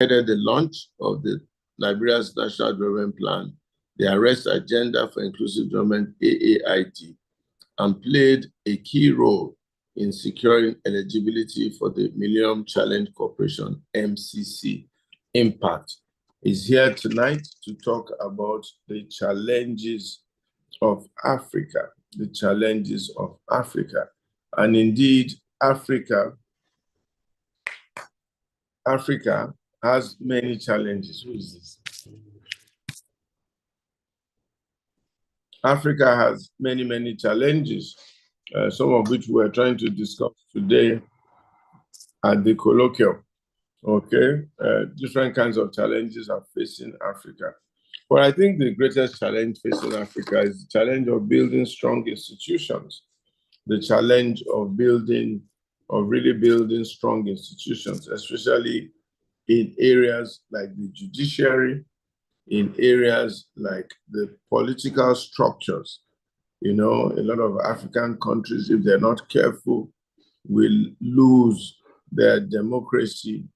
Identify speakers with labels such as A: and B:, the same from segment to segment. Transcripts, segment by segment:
A: headed the launch of the Liberia's National Development Plan, the Arrest Agenda for Inclusive Development, AAID, and played a key role in securing eligibility for the Millennium Challenge Corporation, MCC. Impact is here tonight to talk about the challenges of Africa, the challenges of Africa. And indeed, Africa has many challenges. Who is this? Africa has many, many challenges, some of which we're trying to discuss today at the colloquium. Okay, different kinds of challenges are facing Africa. But I think the greatest challenge facing Africa is the challenge of building strong institutions, the challenge of really building strong institutions, especially in areas like the judiciary, in areas like the political structures. You know, a lot of African countries, if they're not careful, will lose their democracy,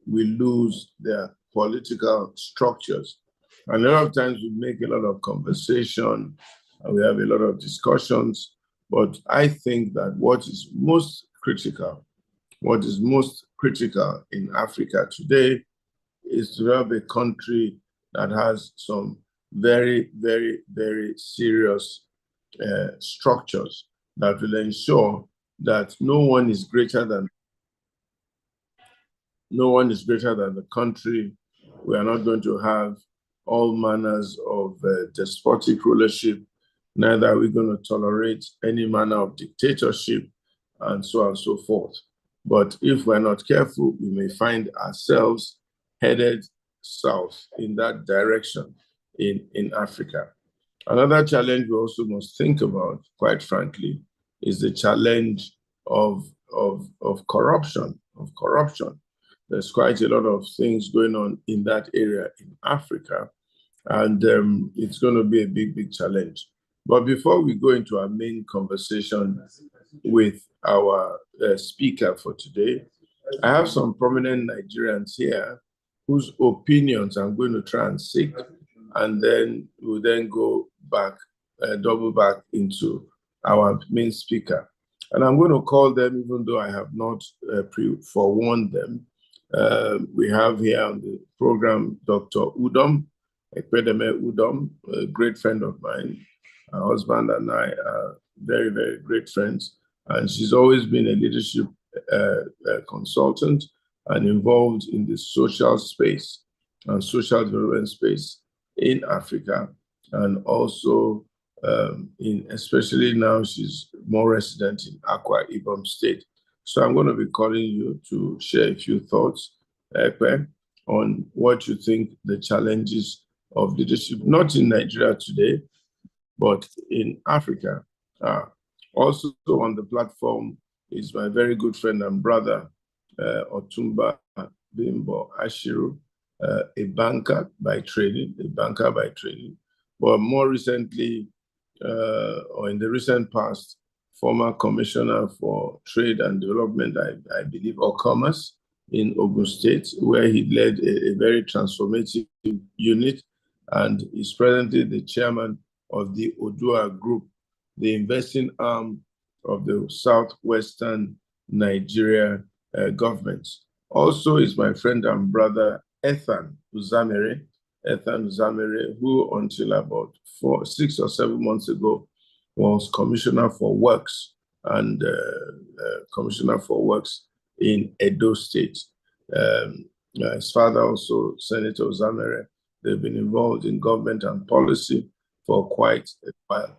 A: will lose their political structures. And a lot of times we make a lot of conversation and we have a lot of discussions, but I think that what is most critical in Africa today is to have a country that has some very, very, very serious structures that will ensure that no one is greater than the country. We are not going to have all manners of despotic rulership. Neither are we going to tolerate any manner of dictatorship and so on and so forth. But if we're not careful, we may find ourselves headed south in that direction in Africa. Another challenge we also must think about, quite frankly, is the challenge of corruption. There's quite a lot of things going on in that area in Africa, and it's going to be a big, big challenge. But before we go into our main conversation with our speaker for today, I have some prominent Nigerians here whose opinions I'm going to try and seek, and then we'll then go back, double back into our main speaker. And I'm going to call them, even though I have not forewarned them. We have here on the program Dr. Udom, Ekpedeme Udom, a great friend of mine. Her husband and I are very, very great friends. And she's always been a leadership consultant and involved in the social space and social development space in Africa. And also, especially now, she's more resident in Akwa Ibom State. So I'm going to be calling you to share a few thoughts, Ekpe, on what you think the challenges of leadership, not in Nigeria today, but in Africa are. Also on the platform is my very good friend and brother, Otumba Bimbo Ashiru, a banker by training, but more recently, or in the recent past, former commissioner for trade and development, I believe, or commerce in Ogun State, where he led a very transformative unit and is presently the chairman of the Odua Group, the investing arm of the Southwestern Nigeria government. Also is my friend and brother, Ethan Uzamere, who until about 6 or 7 months ago was Commissioner for Works and Commissioner for Works in Edo State. His father also, Senator Uzamere, they've been involved in government and policy for quite a while.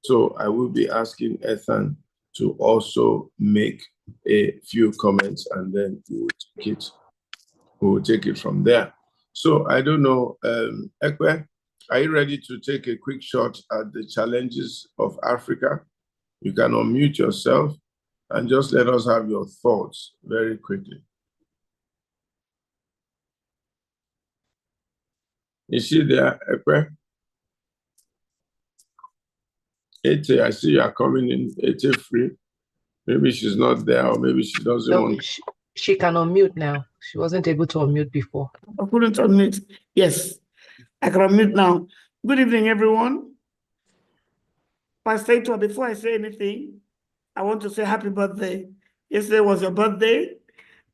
A: So I will be asking Ethan to also make a few comments, and then we will take it from there. So I don't know, Ekpe, are you ready to take a quick shot at the challenges of Africa? You can unmute yourself and just let us have your thoughts very quickly. Is she there, Ekpe? Ete, I see you are coming in. Ete free. Maybe she's not there, or maybe she doesn't want.
B: She can unmute now. She wasn't able to unmute before.
C: I couldn't unmute. Yes, I can unmute now. Good evening, everyone. Pastor Ito, before I say anything, I want to say happy birthday. Yesterday was your birthday.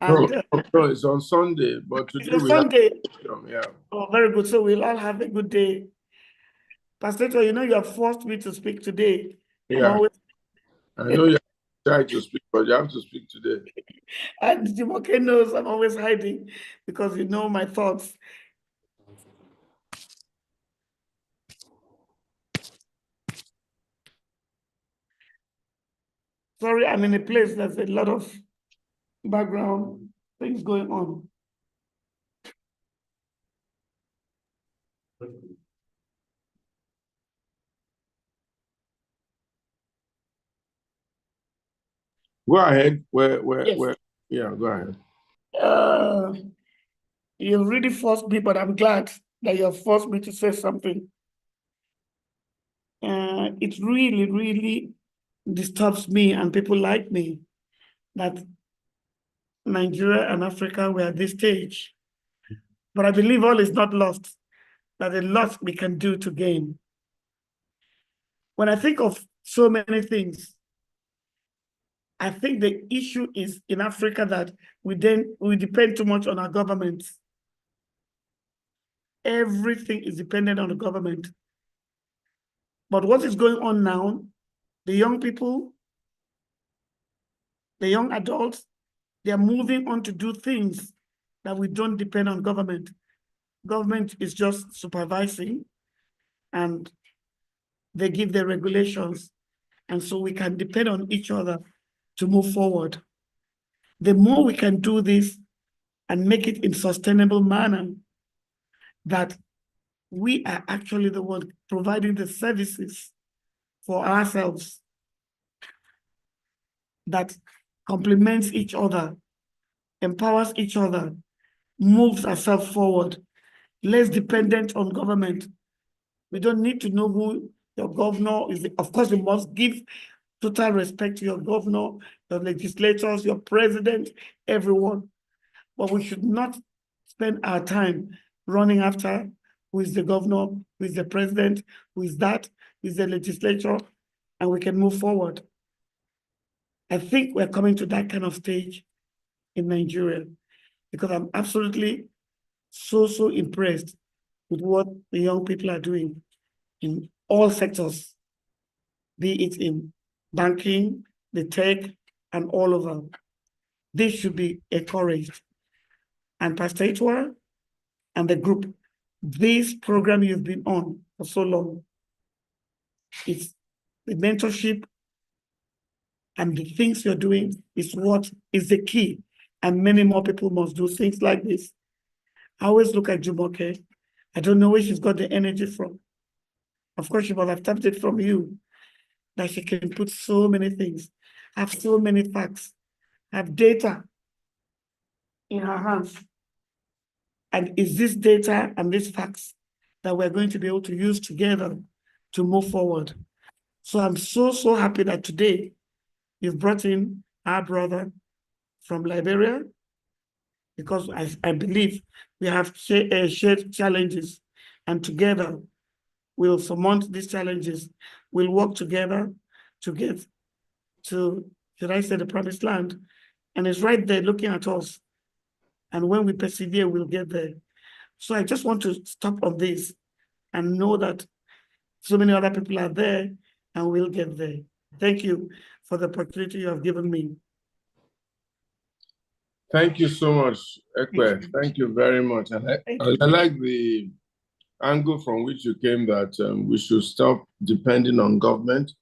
C: And
A: no, it's on Sunday, but today
C: it's on Sunday.
A: Yeah.
C: Oh, very good. So we'll all have a good day. Pastor Ito, you know you have forced me to speak today.
A: Yeah. I know you're trying to speak, but you have to speak today.
C: And Jumoke knows I'm always hiding because you know my thoughts. Sorry, I'm in a place that's a lot of background things going on.
A: Go ahead.
C: Yes.
A: Yeah, go ahead.
C: You really forced me, but I'm glad that you have forced me to say something. It really, really disturbs me and people like me that Nigeria and Africa were at this stage. But I believe all is not lost, that a lot we can do to gain. When I think of so many things, I think the issue is in Africa that we depend too much on our government. Everything is dependent on the government. But what is going on now, the young people, the young adults, they are moving on to do things that we don't depend on government. Government is just supervising and they give the regulations. And so we can depend on each other to move forward. The more we can do this and make it in sustainable manner, that we are actually the one providing the services for ourselves that complements each other, empowers each other, moves ourselves forward, less dependent on government. We don't need to know who your governor is. Of course, we must give total respect to your governor, your legislators, your president, everyone. But we should not spend our time running after who is the governor, who is the president, who is that, who is the legislature, and we can move forward. I think we're coming to that kind of stage in Nigeria because I'm absolutely so impressed with what the young people are doing in all sectors, be it in banking, the tech, and all of them. This should be encouraged. And Pastor Itwa and the group, this program you've been on for so long, it's the mentorship and the things you're doing is what is the key. And many more people must do things like this. I always look at Jumoke. I don't know where she's got the energy from. Of course, she must have tapped it from you, that she can put so many things, have so many facts, have data in her hands. And is this data and these facts that we're going to be able to use together to move forward? So I'm so happy that today you've brought in our brother from Liberia, because I believe we have shared challenges, and together we'll surmount these challenges. We'll work together to get to, should I say, the promised land. And it's right there looking at us. And when we persevere, we'll get there. So I just want to stop on this and know that so many other people are there and we'll get there. Thank you for the opportunity you have given me.
A: Thank you so much, Ekwe. Thank you very much. And I like the angle from which you came, that we should stop depending on government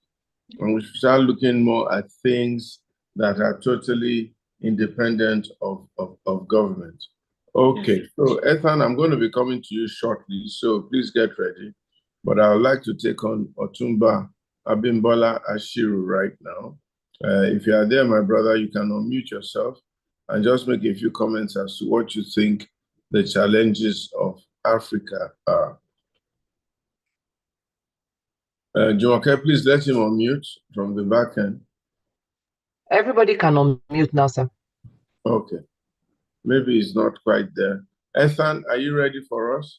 A: and we should start looking more at things that are totally independent of government. Okay, so Ethan, I'm going to be coming to you shortly, so please get ready. But I would like to take on Otumba Abimbola Ashiru right now. If you are there, my brother, you can unmute yourself and just make a few comments as to what you think the challenges of Africa are. Jumoke, please let him unmute from the back end.
B: Everybody can unmute now, sir.
A: Okay. Maybe he's not quite there. Ethan, are you ready for us?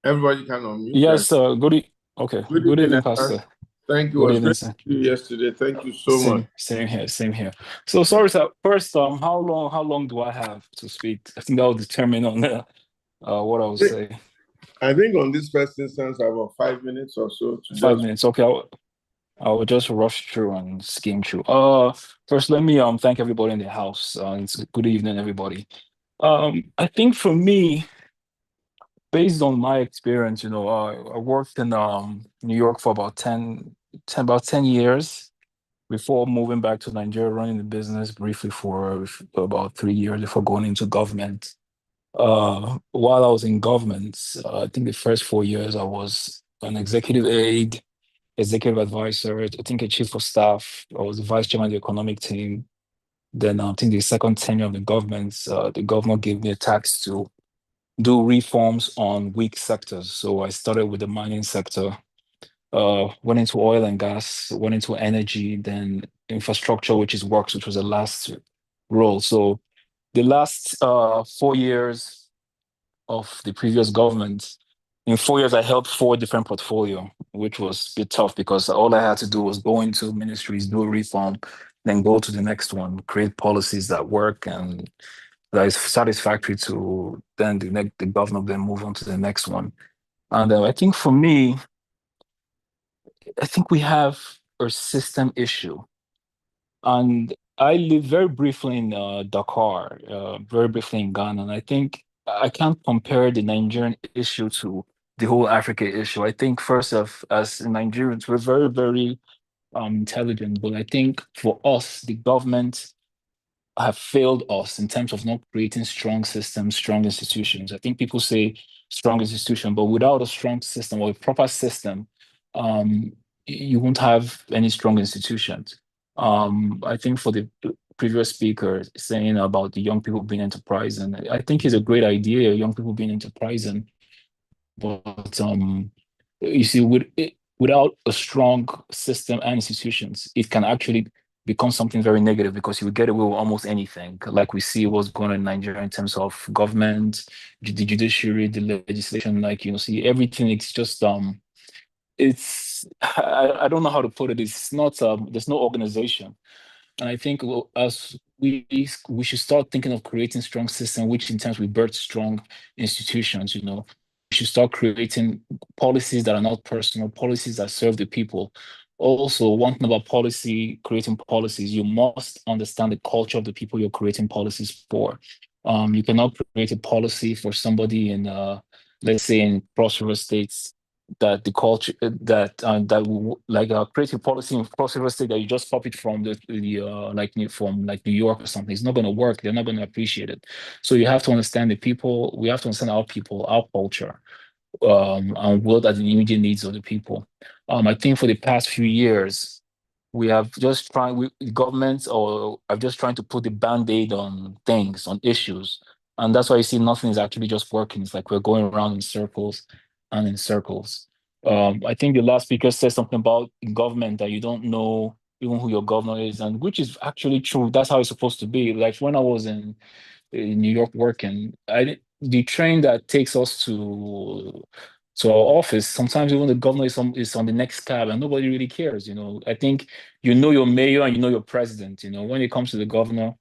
A: Everybody can unmute.
D: Yes,
A: Good
D: good
A: evening,
D: evening,
A: Ethan.
D: Pastor.
A: Thank you. It
D: Good
A: was
D: evening,
A: great to
D: sir.
A: see you yesterday. Thank you so much.
D: Same here, same here. So sorry, sir. First, how long do I have to speak? I think that will determine on what I will say.
A: I think on this first instance, about 5 minutes or so to
D: 5 minutes. Okay, I will just rush through and skim through. First, let me thank everybody in the house. It's good evening, everybody. I think for me, based on my experience, I worked in New York for about 10 years before moving back to Nigeria, running the business briefly for about 3 years before going into government. While I was in government, I think the first 4 years I was an executive aide, executive advisor, I think a chief of staff. I was the vice chairman of the economic team. Then I think the second tenure of the government, the governor gave me a task to do reforms on weak sectors. So I started with the mining sector, went into oil and gas, went into energy, then infrastructure, which is works, which was the last role. So the last 4 years of the previous government, in 4 years, I held four different portfolio, which was a bit tough because all I had to do was go into ministries, do a reform, then go to the next one, create policies that work and that is satisfactory to then the governor, then move on to the next one. And I think for me, I think we have a system issue. And I lived very briefly in Dakar, very briefly in Ghana. And I think I can't compare the Nigerian issue to the whole Africa issue. I think first of, as Nigerians, we're very, very intelligent. But I think for us, the government have failed us in terms of not creating strong systems, strong institutions. I think people say strong institution, but without a strong system or a proper system, um, you won't have any strong institutions. I think for the previous speaker saying about the young people being enterprise, and I think it's a great idea, young people being enterprise, but you see, without a strong system and institutions, it can actually become something very negative because you get away with almost anything. Like we see what's going on in Nigeria in terms of government, the judiciary, the legislation. Like see everything. It's just it's I don't know how to put it. It's not there's no organization. And I think as we should start thinking of creating strong system, which in terms we birth strong institutions. We should start creating policies that are not personal, policies that serve the people. Also, one thing about policy, creating policies, you must understand the culture of the people you're creating policies for. You cannot create a policy for somebody in, let's say, in Cross River States that the culture like create a policy in Cross River State that you just copy it from from New York or something. It's not going to work. They're not going to appreciate it. So you have to understand the people. We have to understand our people, our culture, and what are the immediate needs of the people. I think for the past few years, we have just tried, governments or are just trying to put the band-aid on things, on issues. And that's why you see nothing is actually just working. It's like we're going around in circles and in circles. I think the last speaker said something about government that you don't know even who your governor is, and which is actually true. That's how it's supposed to be. Like when I was in New York working, the train that takes us to our office, sometimes even the governor is on the next cab and nobody really cares. I think your mayor and your president. When it comes to the governor,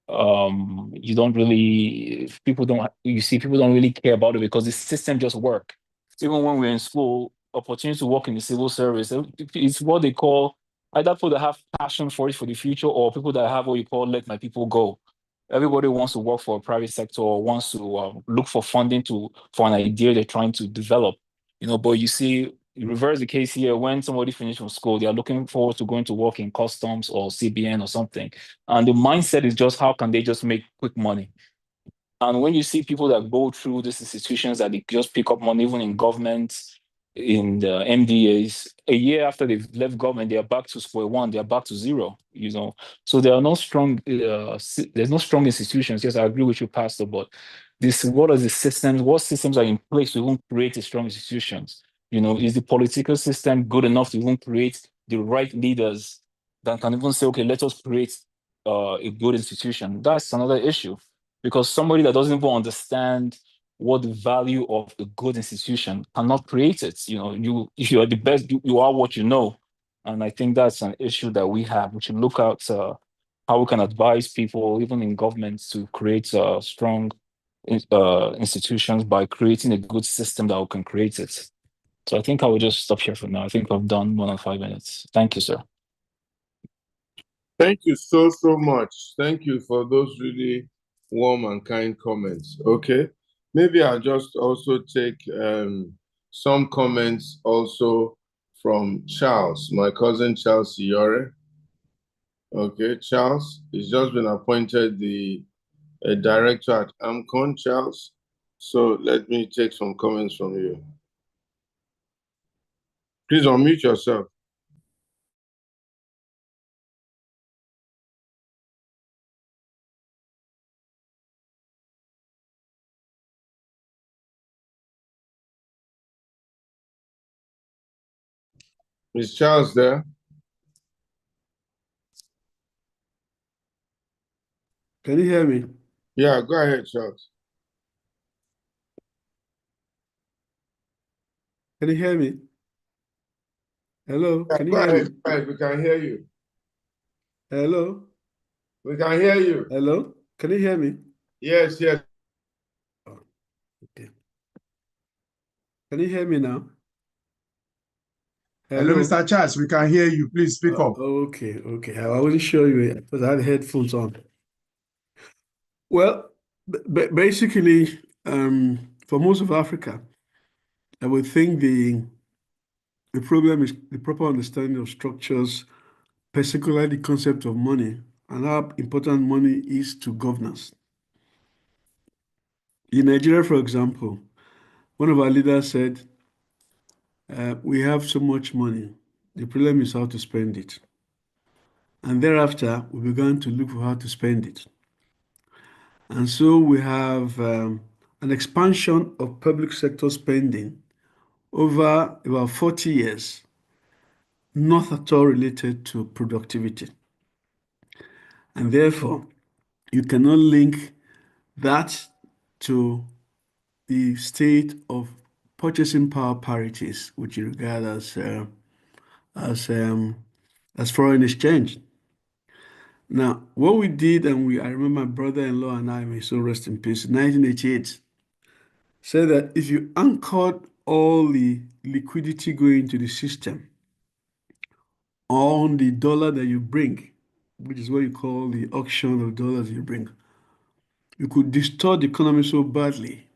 D: you don't really people don't you see people don't really care about it because the system just work. Even when we're in school, opportunity to work in the civil service, it's what they call either people that have passion for it for the future or people that have what you call let my people go. Everybody wants to work for a private sector or wants to look for funding for an idea they're trying to develop. But you see, reverse the case here. When somebody finishes from school, they are looking forward to going to work in customs or CBN or something. And the mindset is just how can they just make quick money? And when you see people that go through these institutions that they just pick up money, even in government, in the MDAs, a year after they've left government, they are back to square one, they are back to zero, So there are no strong, there's no strong institutions. Yes, I agree with you, Pastor, but what are the systems, what systems are in place to even create a strong institutions? Is the political system good enough to even create the right leaders that can even say, okay, let us create a good institution. That's another issue, because somebody that doesn't even understand what the value of a good institution cannot create it. You know, if you are the best, you are what you know. And I think that's an issue that we have. We should look at how we can advise people, even in governments, to create strong institutions by creating a good system that can create it. So I think I will just stop here for now. I think I've done more than 5 minutes. Thank you, sir.
A: Thank you so much. Thank you for those really warm and kind comments. Okay. Maybe I'll just also take some comments also from Charles, my cousin Charles Siore. Okay, Charles, he's just been appointed the director at AMCON, Charles. So let me take some comments from you. Please unmute yourself. Is Charles there?
E: Can you hear me?
A: Yeah, go ahead, Charles.
E: Can you hear me? Hello,
A: Yeah,
E: can you
A: go
E: hear
A: ahead.
E: me?
A: Go ahead. We can hear you.
E: Hello,
A: We can hear you.
E: hello, can you hear me?
A: Yes, yes.
E: Okay. Can you hear me now?
F: Hello, Mr. Charles. We can hear you. Please speak up.
E: Okay, okay. I wasn't sure you because I had headphones on. Well, basically, for most of Africa, I would think the problem is the proper understanding of structures, particularly the concept of money and how important money is to governance. In Nigeria, for example, one of our leaders said, we have so much money. The problem is how to spend it. And thereafter, we began to look for how to spend it. And so we have an expansion of public sector spending over about 40 years, not at all related to productivity. And therefore, you cannot link that to the state of purchasing power parities, which you regard as foreign exchange. Now, what we did, and I remember my brother-in-law and I, may so rest in peace, in 1988, said that if you anchored all the liquidity going into the system on the dollar that you bring, which is what you call the auction of dollars you bring, you could distort the economy so badly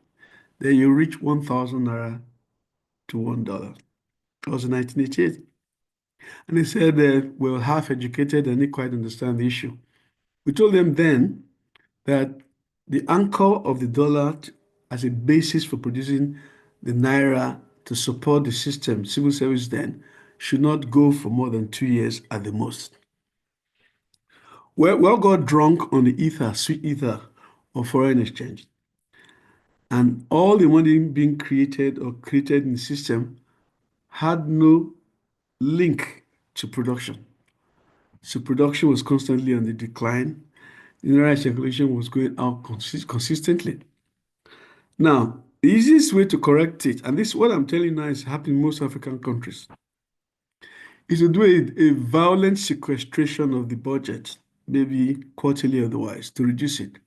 E: that you reach 1,000 naira to $1. That was in 1988. And they said that we're half educated and they quite understand the issue. We told them then that the anchor of the dollar as a basis for producing the naira to support the system, civil service then, should not go for more than 2 years at the most. We all got drunk on the ether, sweet ether of foreign exchange. And all the money being created or created in the system had no link to production. So production was constantly on the decline. The naira circulation was going out consistently. Now, the easiest way to correct it, and this what I'm telling you now is happening in most African countries, is to do a violent sequestration of the budget, maybe quarterly otherwise, to reduce it,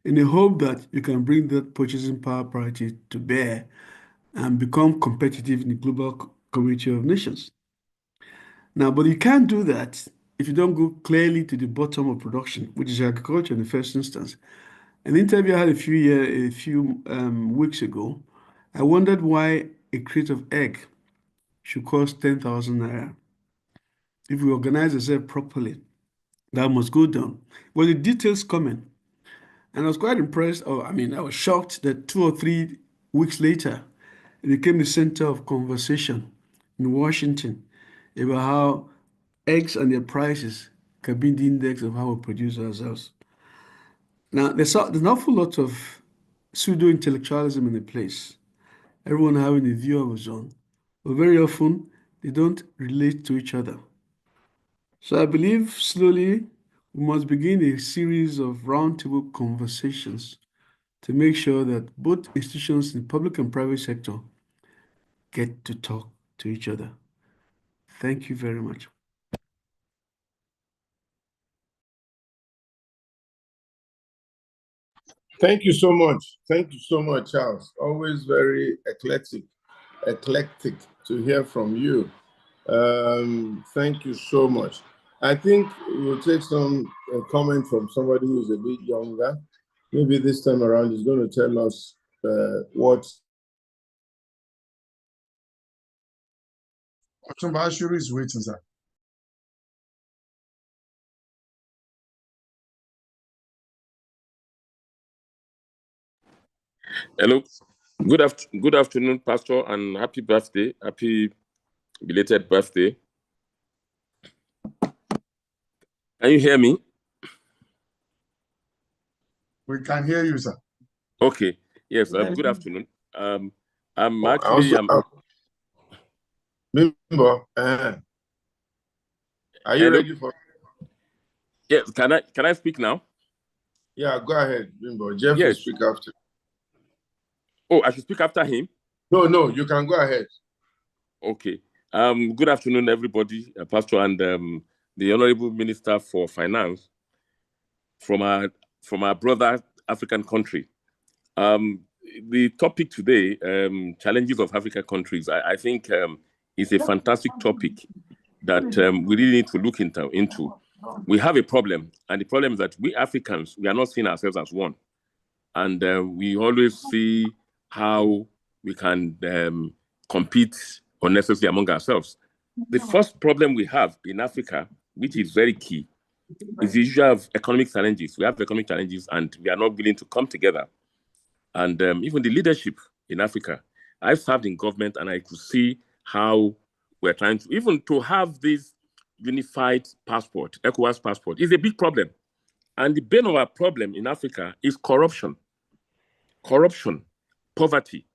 E: in the hope that you can bring that purchasing power parity to bear and become competitive in the global community of nations. Now, but you can't do that if you don't go clearly to the bottom of production, which is agriculture in the first instance. An interview I had a few weeks ago, I wondered why a crate of egg should cost 10,000 naira. If we organize ourselves properly, that must go down. Well, the details coming. And I was quite impressed, I was shocked that 2 or 3 weeks later, it became the center of conversation in Washington about how eggs and their prices can be the index of how we produce ourselves. Now, there's an awful lot of pseudo-intellectualism in the place, everyone having a view of his own, but very often they don't relate to each other. So I believe slowly we must begin a series of roundtable conversations to make sure that both institutions in the public and private sector get to talk to each other. Thank you very much.
A: Thank you so much. Thank you so much, Charles. Always very eclectic to hear from you. Thank you so much. I think we'll take some comment from somebody who's a bit younger. Maybe this time around he's going to tell us what.
F: Otumba Ashuru is waiting, sir.
G: Hello. Good afternoon, Pastor, and happy birthday. Happy belated birthday. Can you hear me?
F: We can hear you, sir.
G: Okay. Yes. Good afternoon. I'm actually.
A: Bimbo, are you
G: Hello?
A: ready for?
G: Yes. Can I speak now?
A: Yeah, go ahead, Bimbo. Jeff will
G: Yes.
A: speak after.
G: Oh, I should speak after him?
A: No, you can go ahead.
G: Okay. Good afternoon, everybody, Pastor, and the Honorable Minister for Finance from our brother African country. The topic today, challenges of African countries, I think is a fantastic topic that we really need to look into. We have a problem, and the problem is that we Africans, we are not seeing ourselves as one. And we always see how we can compete unnecessarily among ourselves. The first problem we have in Africa, which is very key, is the issue of economic challenges. We have economic challenges, and we are not willing to come together. And even the leadership in Africa, I've served in government, and I could see how we're trying to, even to have this unified passport, ECOWAS passport, is a big problem. And the bane of our problem in Africa is corruption, poverty,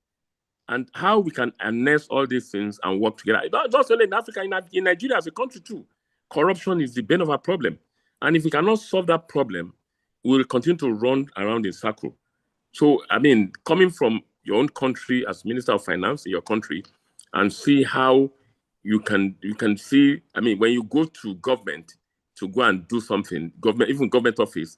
G: and how we can harness all these things and work together. Not just only in Africa, in Nigeria as a country too. Corruption is the bane of our problem. And if we cannot solve that problem, we will continue to run around in circle. So, I mean, coming from your own country as Minister of Finance in your country and see how you can see, I mean, when you go to government to go and do something, even government office,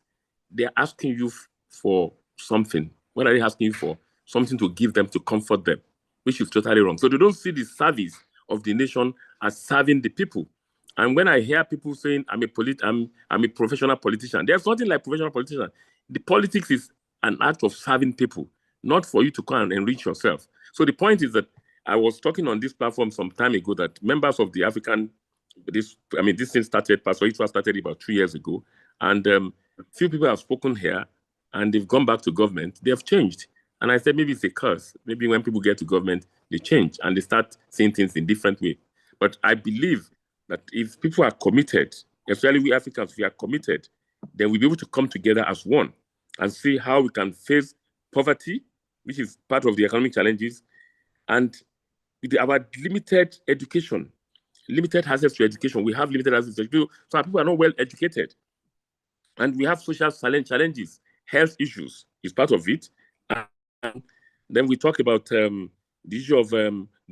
G: they're asking you for something. What are they asking you for? Something to give them, to comfort them, which is totally wrong. So they don't see the service of the nation as serving the people. And when I hear people saying, I'm a professional politician, there's nothing like professional politician. The politics is an act of serving people, not for you to come and enrich yourself. So the point is that I was talking on this platform some time ago that members of the African, this thing started, Pastor Itwa started about 3 years ago, and few people have spoken here, and they've gone back to government. They have changed. And I said, maybe it's a curse. Maybe when people get to government, they change and they start seeing things in different way. But I believe that if people are committed, especially we Africans, we are committed, then we'll be able to come together as one and see how we can face poverty, which is part of the economic challenges, and with our limited education, limited access to education. We have limited access to education, so our people are not well educated. And we have social challenges, health issues is part of it. And then we talk about the issue of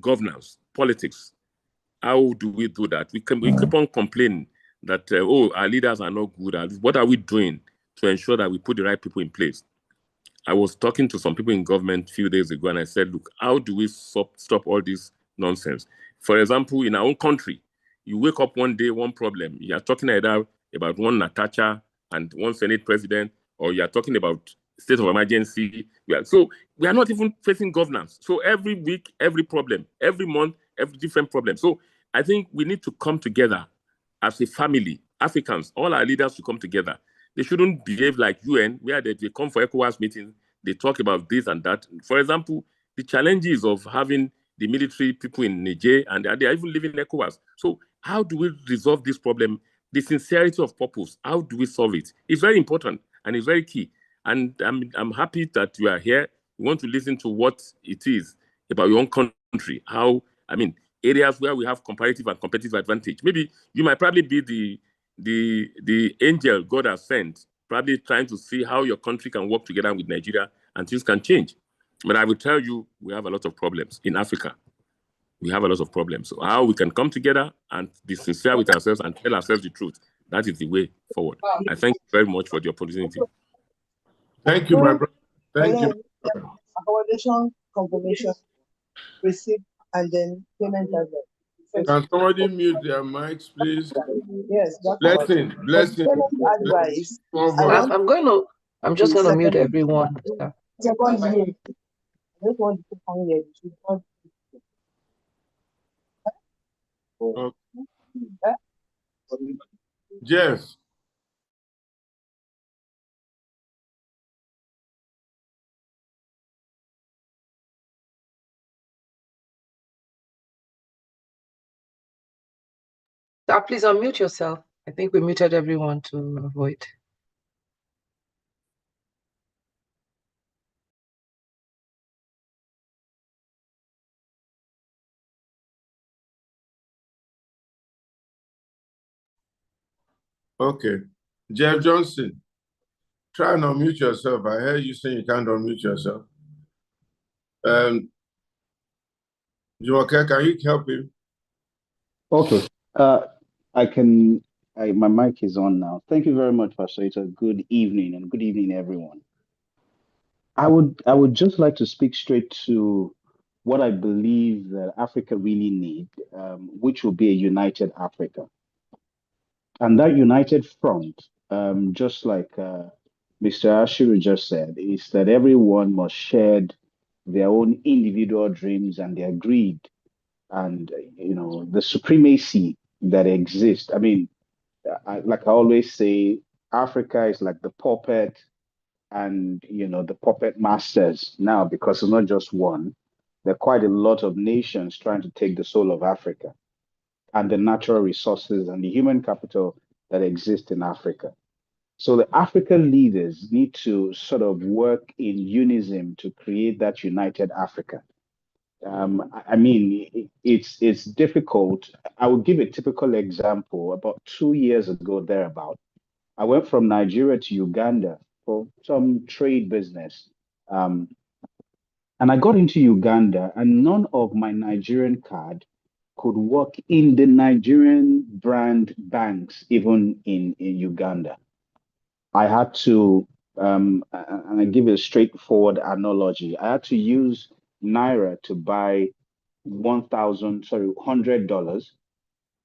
G: governance, politics. How do we do that? We keep on complaining that, our leaders are not good. What are we doing to ensure that we put the right people in place? I was talking to some people in government a few days ago, and I said, look, how do we stop all this nonsense? For example, in our own country, you wake up one day, one problem. You are talking either about one Natasha and one Senate president, or you are talking about state of emergency. So we are not even facing governance. So every week, every problem, every month, every different problem. So I think we need to come together as a family, Africans, all our leaders to come together. They shouldn't behave like UN, where they come for ECOWAS meetings, they talk about this and that. For example, the challenges of having the military people in Niger, and they are even living in ECOWAS. So how do we resolve this problem? The sincerity of purpose, how do we solve it? It's very important and it's very key. And I'm happy that you are here. You want to listen to what it is about your own country, areas where we have comparative and competitive advantage. Maybe you might probably be the angel God has sent, probably trying to see how your country can work together with Nigeria and things can change. But I will tell you, we have a lot of problems in Africa. We have a lot of problems. So how we can come together and be sincere with ourselves and tell ourselves the truth, that is the way forward. I thank you very much for the opportunity.
A: Thank you, my brother. Thank you.
H: Accommodation confirmation received and then payment address.
A: Can somebody mute their mics, please?
H: Yes, that's
A: Blessing, blessing.
H: payment advice.
B: I'm just gonna mute everyone. sir.
H: Second year. I just want to find it. Should not
A: Jeff.
B: Sir, please unmute yourself. I think we muted everyone to avoid.
A: Okay. Jeff Johnson, try and unmute yourself. I heard you saying you can't unmute yourself. Jumoke, can you help him?
I: Okay. My mic is on now. Thank you very much, Pastor. It's a good evening and good evening, everyone. I would just like to speak straight to what I believe that Africa really needs, which will be a united Africa. And that united front, just like Mr. Ashiru just said, is that everyone must share their own individual dreams and their greed and the supremacy that exists. I mean, like I always say, Africa is like the puppet and the puppet masters now, because it's not just one. There are quite a lot of nations trying to take the soul of Africa and the natural resources and the human capital that exist in Africa. So the African leaders need to sort of work in unison to create that united Africa. I mean, it's difficult. I will give a typical example. About 2 years ago, thereabout, I went from Nigeria to Uganda for some trade business. And I got into Uganda, and none of my Nigerian card could work in the Nigerian brand banks, even in Uganda. I had to, and I give a straightforward analogy. I had to use Naira to buy $100.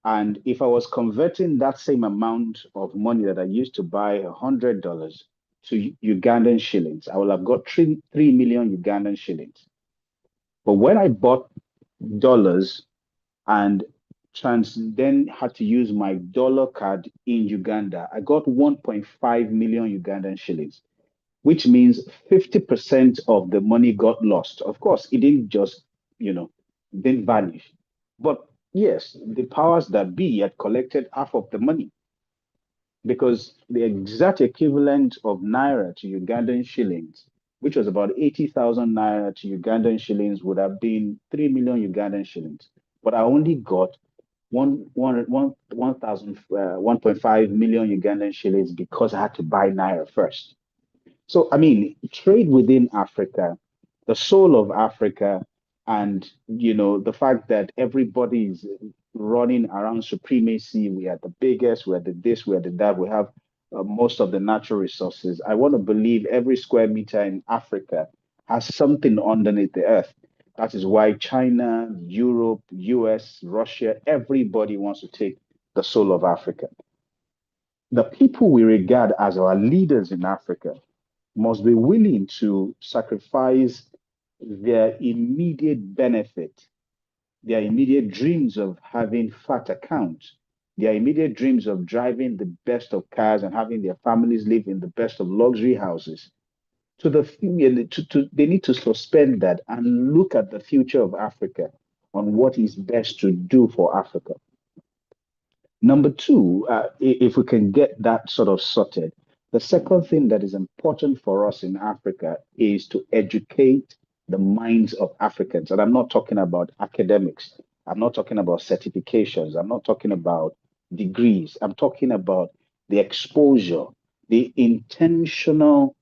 I: And if I was converting that same amount of money that I used to buy $100 to Ugandan shillings, I will have got 3 million Ugandan shillings. But when I bought dollars and then had to use my dollar card in Uganda, I got 1.5 million Ugandan shillings, which means 50% of the money got lost. Of course, it didn't just, didn't vanish. But yes, the powers that be had collected half of the money, because the exact equivalent of Naira to Ugandan shillings, which was about 80,000 Naira to Ugandan shillings, would have been 3 million Ugandan shillings. But I only got 1.5 million Ugandan shillings because I had to buy Naira first. So, I mean, trade within Africa, the soul of Africa, and, the fact that everybody is running around supremacy. We are the biggest, we are the this, we are the that, we have most of the natural resources. I want to believe every square meter in Africa has something underneath the earth. That is why China, Europe, US, Russia, everybody wants to take the soul of Africa. The people we regard as our leaders in Africa must be willing to sacrifice their immediate benefit, their immediate dreams of having fat accounts, their immediate dreams of driving the best of cars and having their families live in the best of luxury houses. They need to suspend that and look at the future of Africa on what is best to do for Africa. Number two, if we can get that sort of sorted, the second thing that is important for us in Africa is to educate the minds of Africans. And I'm not talking about academics. I'm not talking about certifications. I'm not talking about degrees. I'm talking about the exposure, the intentional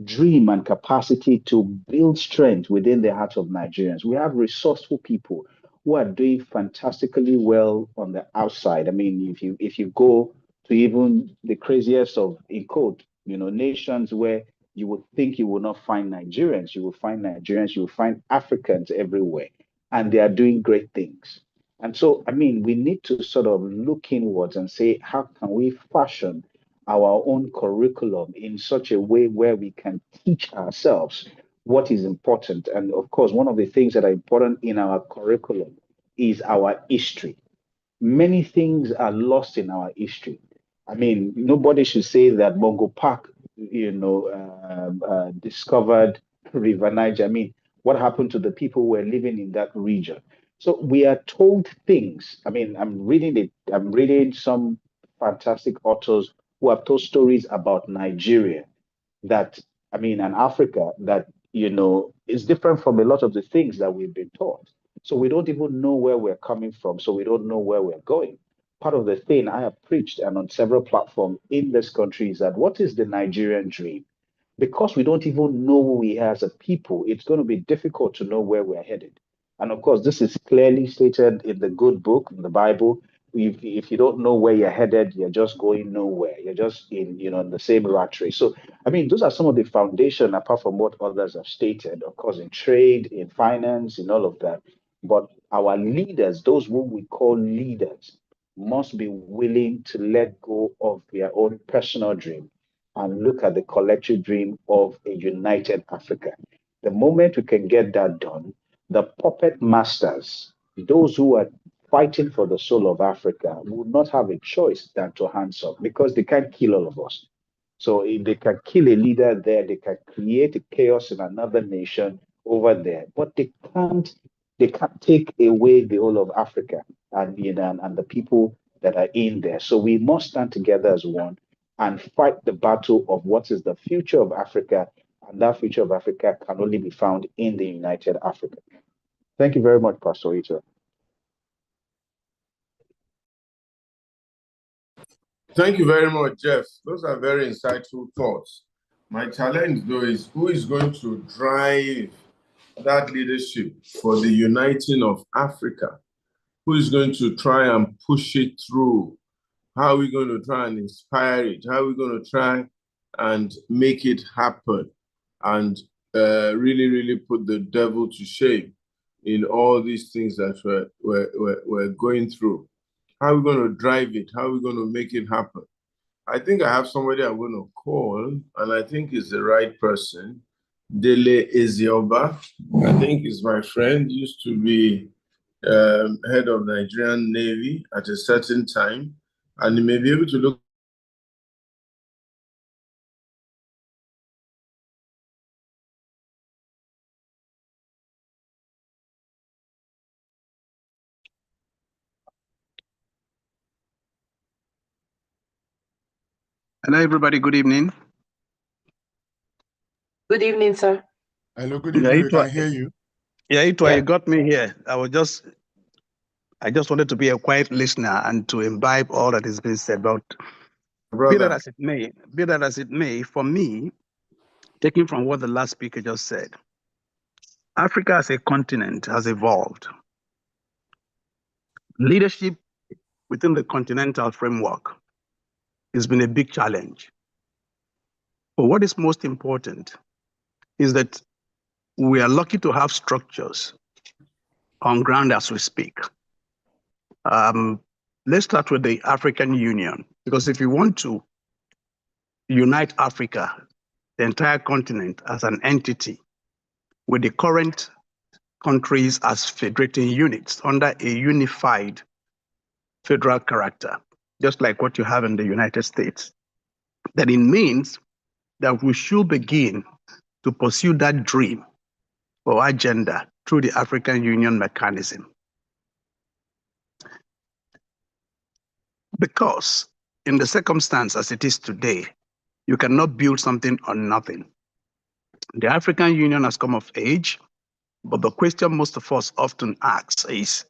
I: dream and capacity to build strength within the heart of Nigerians. We have resourceful people who are doing fantastically well on the outside. I mean, if you go to even the craziest of, in quote, nations where you would think you will not find Nigerians, you will find Nigerians, you will find Africans everywhere, and they are doing great things. And so, I mean, we need to sort of look inwards and say, how can we fashion our own curriculum in such a way where we can teach ourselves what is important? And of course, one of the things that are important in our curriculum is our history. Many things are lost in our history. I mean, nobody should say that Bongo Park, discovered River Niger. I mean, what happened to the people who were living in that region? So we are told things. I mean, I'm reading some fantastic authors who have told stories about Nigeria that, I mean, and Africa that, is different from a lot of the things that we've been taught. So we don't even know where we're coming from. So we don't know where we're going. Part of the thing I have preached and on several platforms in this country is that what is the Nigerian dream? Because we don't even know who we are as a people, it's going to be difficult to know where we're headed. And of course, this is clearly stated in the good book, in the Bible. If you don't know where you're headed, you're just going nowhere. You're just in the same rat race. So, I mean, those are some of the foundation, apart from what others have stated, of course, in trade, in finance, in all of that. But our leaders, those whom we call leaders, must be willing to let go of their own personal dream and look at the collective dream of a united Africa. The moment we can get that done, the puppet masters, those who are fighting for the soul of Africa, will not have a choice than to hands up because they can't kill all of us. So if they can kill a leader there, they can create a chaos in another nation over there, but they can't take away the whole of Africa and and the people that are in there. So we must stand together as one and fight the battle of what is the future of Africa. And that future of Africa can only be found in the United Africa. Thank you very much, Pastor Ito.
A: Thank you very much, Jeff. Those are very insightful thoughts. My challenge, though, is who is going to drive that leadership for the uniting of Africa? Who is going to try and push it through? How are we going to try and inspire it? How are we going to try and make it happen and really, really put the devil to shame in all these things that we're going through? How are we going to drive it? How are we going to make it happen? I think I have somebody I'm going to call, and I think it's the right person. Dele Ezioba, I think he's my friend, used to be head of Nigerian Navy at a certain time, and he may be able to look.
J: Hello, everybody. Good evening.
B: Good evening, sir.
F: Hello, good evening. We can hear you.
J: Yeah, you got me here. I just wanted to be a quiet listener and to imbibe all that is being said. But be that as it may, for me, taking from what the last speaker just said, Africa as a continent has evolved. Leadership within the continental framework has been a big challenge. But what is most important is that we are lucky to have structures on ground as we speak. Let's start with the African Union, because if you want to unite Africa, the entire continent as an entity, with the current countries as federating units under a unified federal character, just like what you have in the United States, then it means that we should begin to pursue that dream or agenda through the African Union mechanism. Because in the circumstance as it is today, you cannot build something on nothing. The African Union has come of age, but the question most of us often ask is,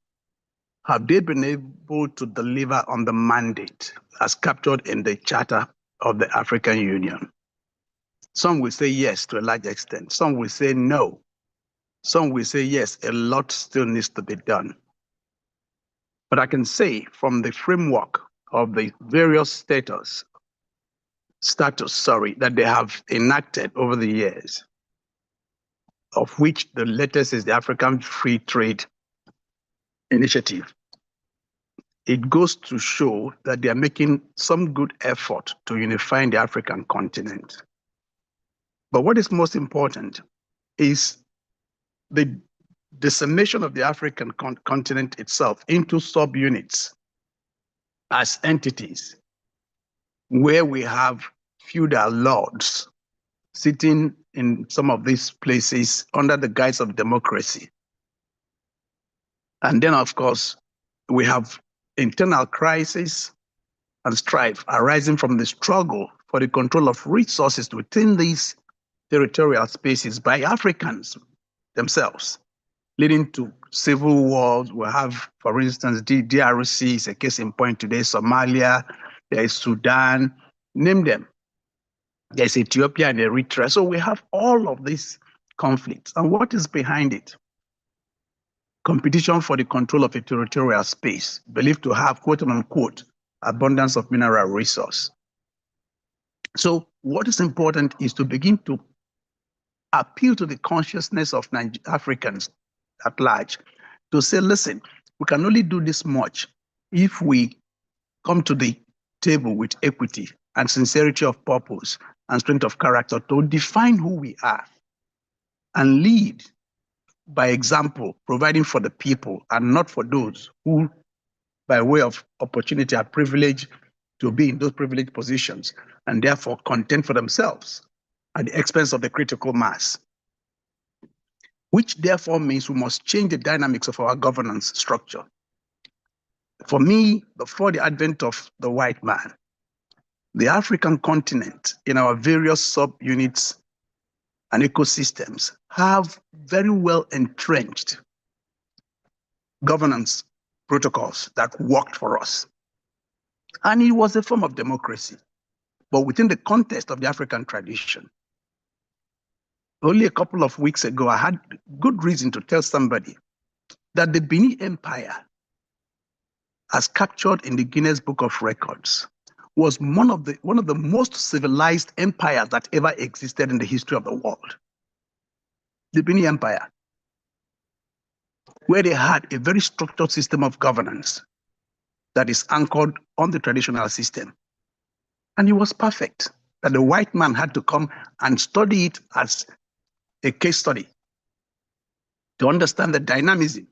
J: have they been able to deliver on the mandate as captured in the Charter of the African Union? Some will say yes to a large extent. Some will say no. Some will say yes, a lot still needs to be done. But I can say from the framework of the various status that they have enacted over the years, of which the latest is the African Free Trade Initiative, it goes to show that they are making some good effort to unify the African continent. But what is most important is the dissemination of the African continent itself into subunits as entities where we have feudal lords sitting in some of these places under the guise of democracy. And then, of course, we have internal crisis and strife arising from the struggle for the control of resources within these territorial spaces by Africans themselves, leading to civil wars. We have, for instance, DRC is a case in point today, Somalia, there is Sudan, name them. There's Ethiopia and Eritrea. So we have all of these conflicts. And what is behind it? Competition for the control of a territorial space, believed to have, quote unquote, abundance of mineral resource. So what is important is to begin to appeal to the consciousness of Africans at large to say, listen, we can only do this much if we come to the table with equity and sincerity of purpose and strength of character to define who we are and lead by example, providing for the people and not for those who, by way of opportunity, are privileged to be in those privileged positions and therefore contend for themselves at the expense of the critical mass, which therefore means we must change the dynamics of our governance structure. For me, before the advent of the white man, the African continent in our various subunits and ecosystems have very well entrenched governance protocols that worked for us. And it was a form of democracy, but within the context of the African tradition. Only a couple of weeks ago, I had good reason to tell somebody that the Benin Empire, as captured in the Guinness Book of Records, was one of the most civilized empires that ever existed in the history of the world. The Benin Empire, where they had a very structured system of governance that is anchored on the traditional system. And it was perfect that the white man had to come and study it as a case study to understand the dynamism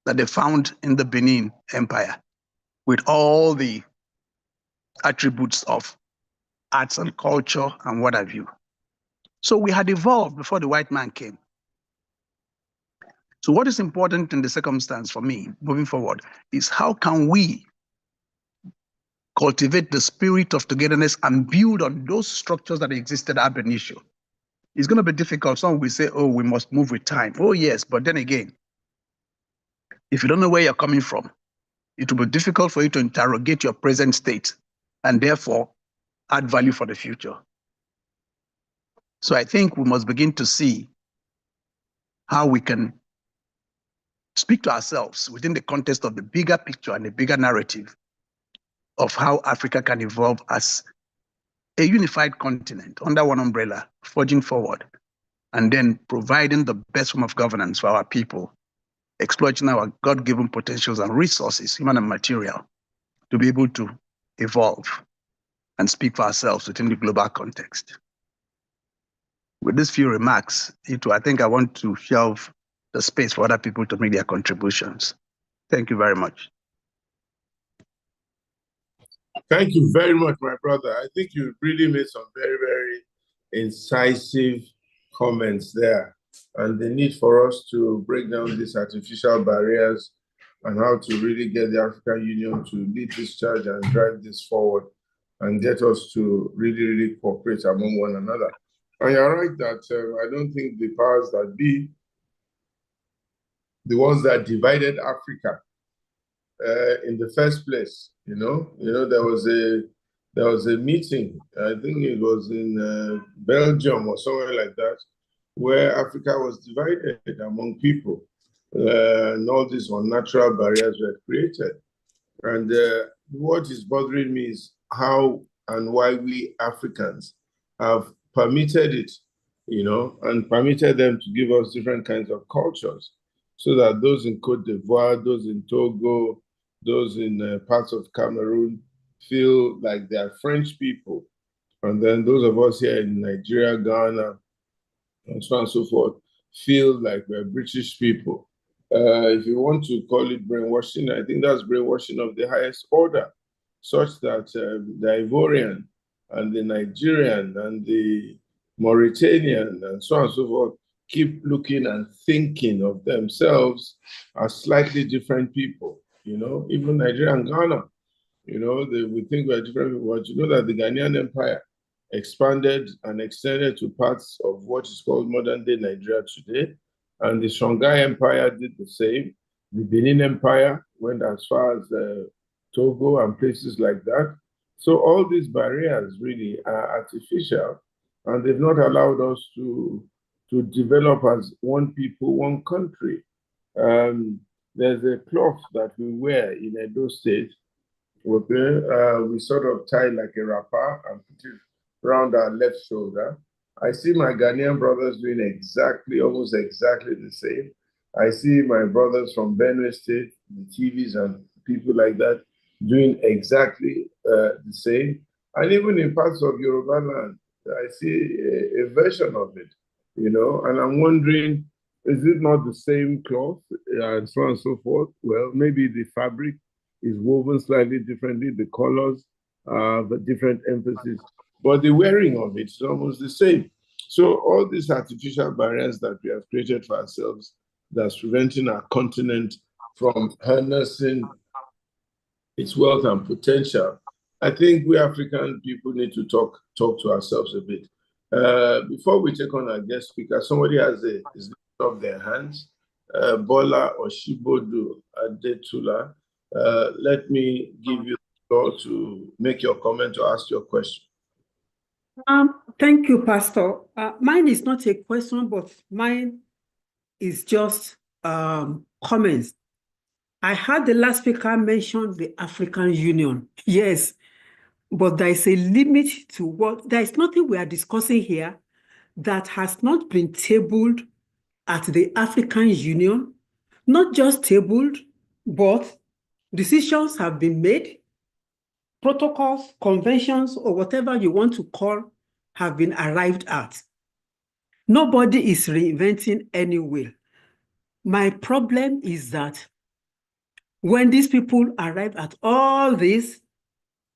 J: that they found in the Benin Empire with all the attributes of arts and culture and what have you. So we had evolved before the white man came. So what is important in the circumstance for me moving forward is how can we cultivate the spirit of togetherness and build on those structures that existed ab initio. It's going to be difficult. Some will say, oh, we must move with time. Oh, yes. But then again, if you don't know where you're coming from, it will be difficult for you to interrogate your present state and therefore add value for the future. So I think we must begin to see how we can speak to ourselves within the context of the bigger picture and the bigger narrative of how Africa can evolve as a unified continent under one umbrella, forging forward, and then providing the best form of governance for our people, exploiting our God-given potentials and resources, human and material, to be able to evolve and speak for ourselves within the global context. With these few remarks, I think I want to shelve the space for other people to make their contributions. Thank you very much.
A: Thank you very much, my brother. I think you really made some very, very incisive comments there, and the need for us to break down these artificial barriers and how to really get the African Union to lead this charge and drive this forward and get us to really, really cooperate among one another. And you're right that I don't think the powers that be, the ones that divided Africa in the first place. There was a meeting. I think it was in Belgium or somewhere like that, where Africa was divided among people, and all these unnatural barriers were created. And what is bothering me is how and why we Africans have permitted it, and permitted them to give us different kinds of cultures, so that those in Cote d'Ivoire, those in Togo, those in parts of Cameroon feel like they are French people. And then those of us here in Nigeria, Ghana, and so on and so forth, feel like we're British people. If you want to call it brainwashing, I think that's brainwashing of the highest order, such that the Ivorian and the Nigerian and the Mauritanian and so on and so forth keep looking and thinking of themselves as slightly different people. Even Nigeria and Ghana, we think we're different people, but that the Ghanaian Empire expanded and extended to parts of what is called modern-day Nigeria today, and the Songhai Empire did the same. The Benin Empire went as far as Togo and places like that. So all these barriers really are artificial, and they've not allowed us to develop as one people, one country. There's a cloth that we wear in Edo State. Okay, we sort of tie like a wrapper and put it around our left shoulder. I see my Ghanaian brothers doing almost exactly the same. I see my brothers from Benue State, the TVs and people like that, doing exactly the same. And even in parts of Yoruba land, I see a version of it, and I'm wondering, is it not the same cloth and so on and so forth? Well, maybe the fabric is woven slightly differently, the colors, the different emphasis, but the wearing of it is almost the same. So all these artificial barriers that we have created for ourselves, that's preventing our continent from harnessing its wealth and potential. I think we African people need to talk to ourselves a bit. Before we take on our guest speaker, somebody has is of their hands. Bola Oshibodu Adetula. Let me give you the floor to make your comment or ask your question.
K: Thank you, Pastor. Mine is not a question, but mine is just comments. I heard the last speaker mention the African Union. Yes, but there is a limit to what, there is nothing we are discussing here that has not been tabled at the African Union. Not just tabled, but decisions have been made, protocols, conventions, or whatever you want to call, have been arrived at. Nobody is reinventing any wheel. My problem is that when these people arrive at all this,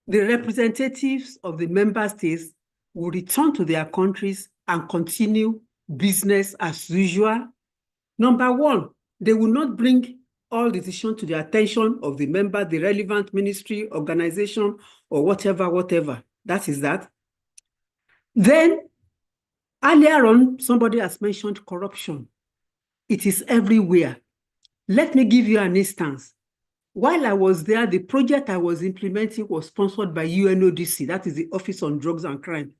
K: the representatives of the member states will return to their countries and continue business as usual. Number one, they will not bring all decisions to the attention of the member, the relevant ministry, organization, or whatever. That is that. Then, earlier on, somebody has mentioned corruption. It is everywhere. Let me give you an instance. While I was there, the project I was implementing was sponsored by UNODC, that is the Office on Drugs and Crime.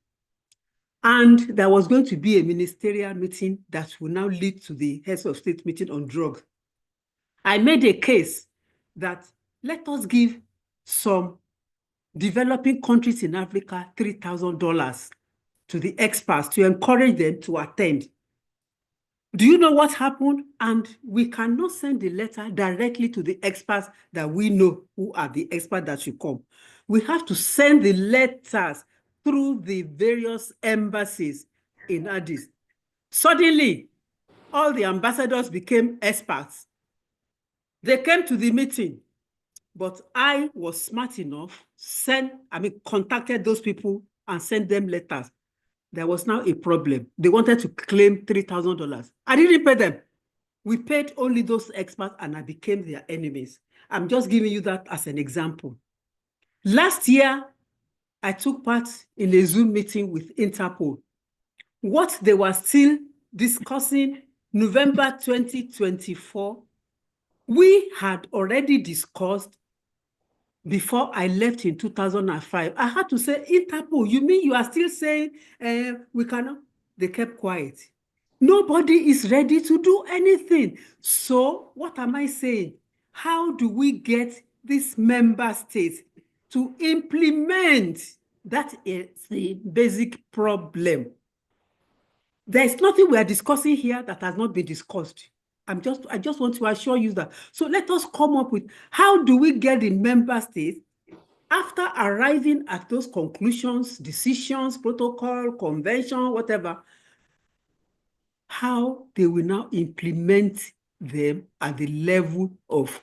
K: And there was going to be a ministerial meeting that will now lead to the heads of state meeting on drugs. I made a case that let us give some developing countries in Africa $3,000 to the experts to encourage them to attend. Do you know what happened? And we cannot send the letter directly to the experts that we know who are the experts that should come. We have to send the letters through the various embassies in Addis. Suddenly, all the ambassadors became experts. They came to the meeting, but I was smart enough, contacted those people and sent them letters. There was now a problem. They wanted to claim $3,000. I didn't pay them. We paid only those experts and I became their enemies. I'm just giving you that as an example. Last year, I took part in a Zoom meeting with Interpol. What they were still discussing November 2024, we had already discussed before I left in 2005. I had to say, Interpol, you mean you are still saying we cannot? They kept quiet. Nobody is ready to do anything. So what am I saying? How do we get these member states to implement? That is the basic problem. There's nothing we are discussing here that has not been discussed. I just want to assure you that. So let us come up with how do we get the member states, after arriving at those conclusions, decisions, protocol, convention, whatever, how they will now implement them at the level of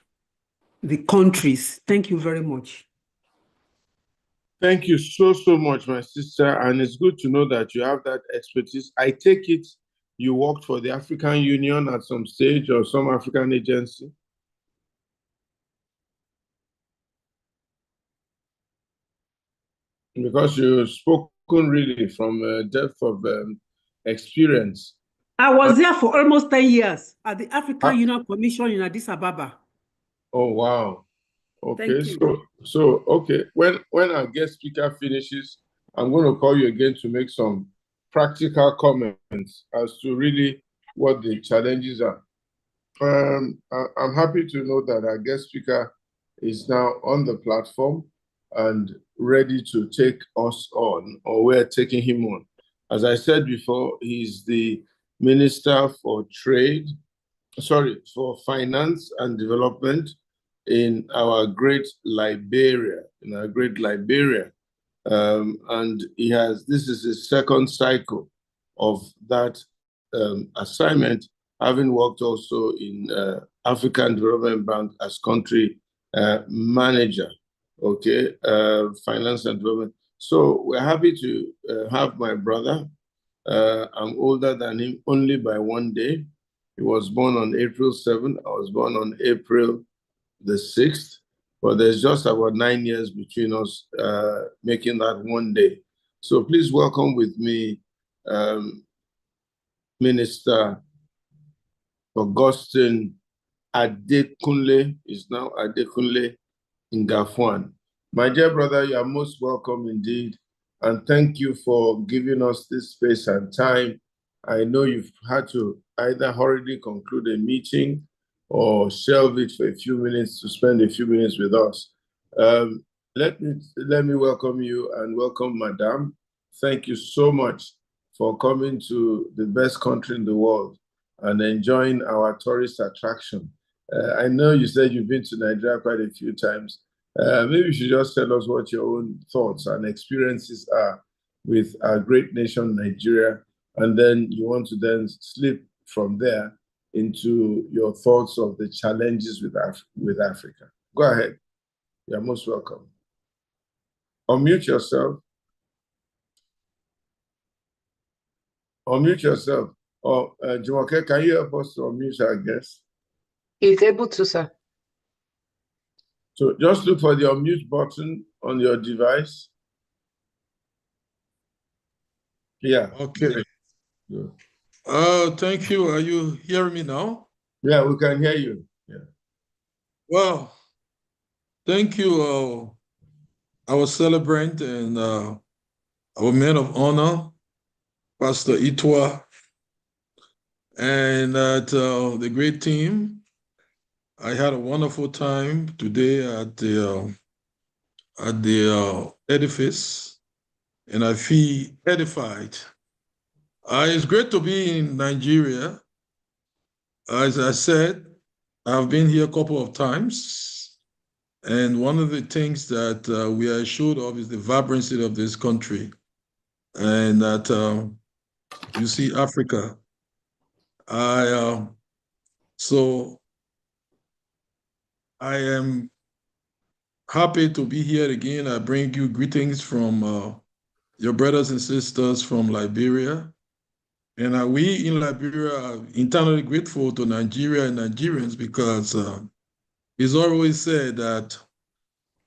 K: the countries. Thank you very much.
A: Thank you so much, my sister. And it's good to know that you have that expertise. I take it you worked for the African Union at some stage or some African agency? Because you've spoken really from a depth of experience.
K: I was there for almost 10 years at the African Union Commission in Addis Ababa.
A: Oh, wow. Okay,
K: Thank you.
A: so okay. When our guest speaker finishes, I'm going to call you again to make some practical comments as to really what the challenges are. I'm happy to know that our guest speaker is now on the platform and ready to take us on, or we're taking him on. As I said before, he's the Minister for Finance and Development in our great Liberia, and this is his second cycle of that assignment, having worked also in African Development Bank as country manager, finance and development. So we're happy to have my brother. I'm older than him only by 1 day. He was born on April 7th. I was born on April the 6th, but there's just about 9 years between us, making that 1 day. So please welcome with me Minister Augustine Adekunle, is now Adekunle Ngafwan. My dear brother, you are most welcome indeed, and thank you for giving us this space and time. I know you've had to either hurriedly conclude a meeting or shelve it for a few minutes to spend a few minutes with us. Let me welcome you and welcome Madame. Thank you so much for coming to the best country in the world and enjoying our tourist attraction. I know you said you've been to Nigeria quite a few times. Maybe you should just tell us what your own thoughts and experiences are with our great nation, Nigeria, and then you want to then slip from there into your thoughts of the challenges with Africa. Go ahead. You're most welcome. Unmute yourself. Unmute yourself. Oh, Jumoke, can you help us to unmute our guest?
B: He's able to, sir.
A: So just look for the unmute button on your device. Yeah.
F: Okay.
A: Yeah.
F: Thank you. Are you hearing me now?
A: Yeah, we can hear you. Yeah.
F: Well, thank you, our celebrant and our man of honor, Pastor Itwa, and the great team. I had a wonderful time today at the edifice, and I feel edified. It's great to be in Nigeria. As I said, I've been here a couple of times, and one of the things that we are assured of is the vibrancy of this country, and that you see Africa. So I am happy to be here again. I bring you greetings from your brothers and sisters from Liberia. And we in Liberia are internally grateful to Nigeria and Nigerians because it's always said that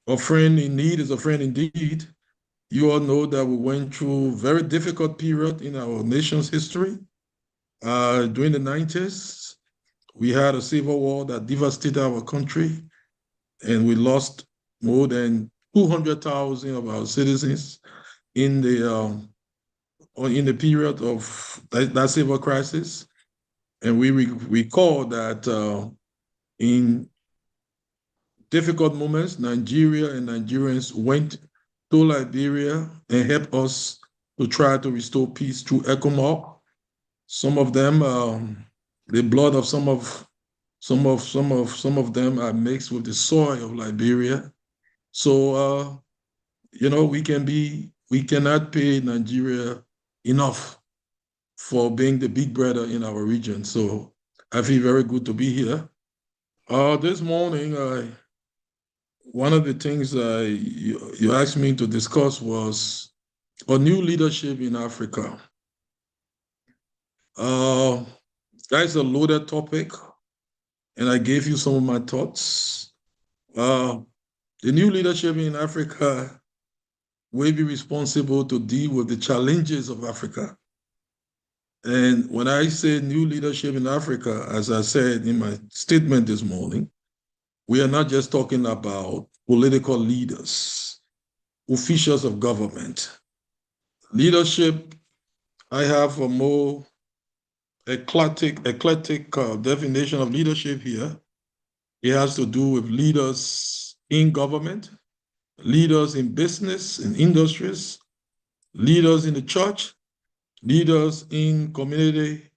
F: a friend in need is a friend indeed. You all know that we went through a very difficult period in our nation's history during the 90s. We had a civil war that devastated our country, and we lost more than 200,000 of our citizens in the period of that civil crisis. And we recall that in difficult moments, Nigeria and Nigerians went to Liberia and helped us to try to restore peace through ECOMOG. Some of them, the blood of some of them are mixed with the soil of Liberia. So we cannot pay Nigeria enough for being the big brother in our region. So I feel very good to be here. This morning, one of the things you asked me to discuss was a new leadership in Africa. That's a loaded topic, and I gave you some of my thoughts. The new leadership in Africa will be responsible to deal with the challenges of Africa. And when I say new leadership in Africa, as I said in my statement this morning, we are not just talking about political leaders, officials of government. Leadership, I have a more eclectic definition of leadership here. It has to do with leaders in government, leaders in business, in industries, leaders in the church, leaders in community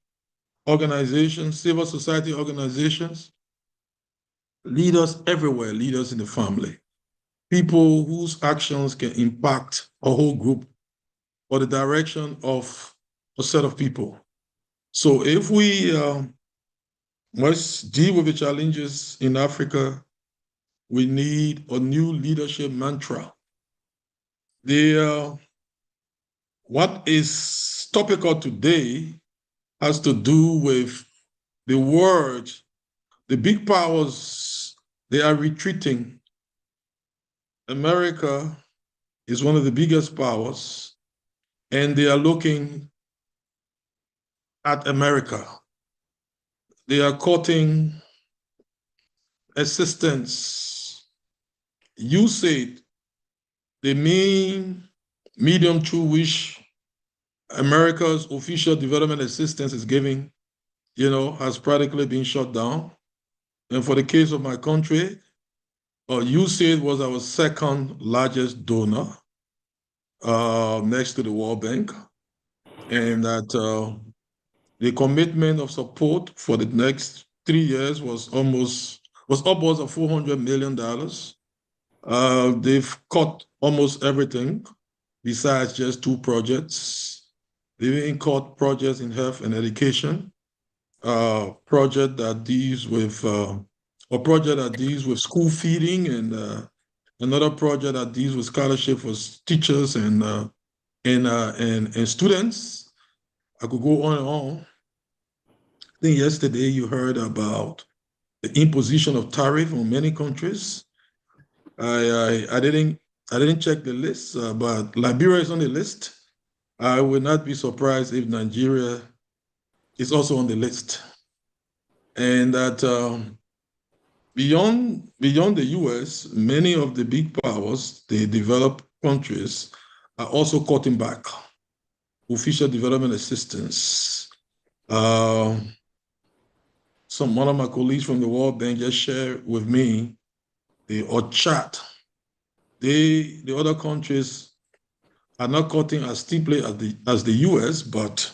F: organizations, civil society organizations, leaders everywhere, leaders in the family, people whose actions can impact a whole group or the direction of a set of people. So if we must deal with the challenges in Africa, we need a new leadership mantra. What is topical today has to do with the world. The big powers, they are retreating. America is one of the biggest powers, and they are looking at America. They are cutting assistance. You said the medium through which America's official development assistance is giving, has practically been shut down. And for the case of my country, USAID was our second largest donor, next to the World Bank, and that the commitment of support for the next 3 years was upwards of $400 million. They've cut almost everything besides just 2 projects. They've even cut projects in health and education, project that deals with school feeding, and another project that deals with scholarship for teachers and students. I could go on and on. I think yesterday you heard about the imposition of tariff on many countries. I didn't check the list, but Liberia is on the list. I would not be surprised if Nigeria is also on the list. And that beyond the US, many of the big powers, the developed countries, are also cutting back official development assistance. One of my colleagues from the World Bank just shared with me the OCHAT. The other countries are not cutting as steeply as the US, but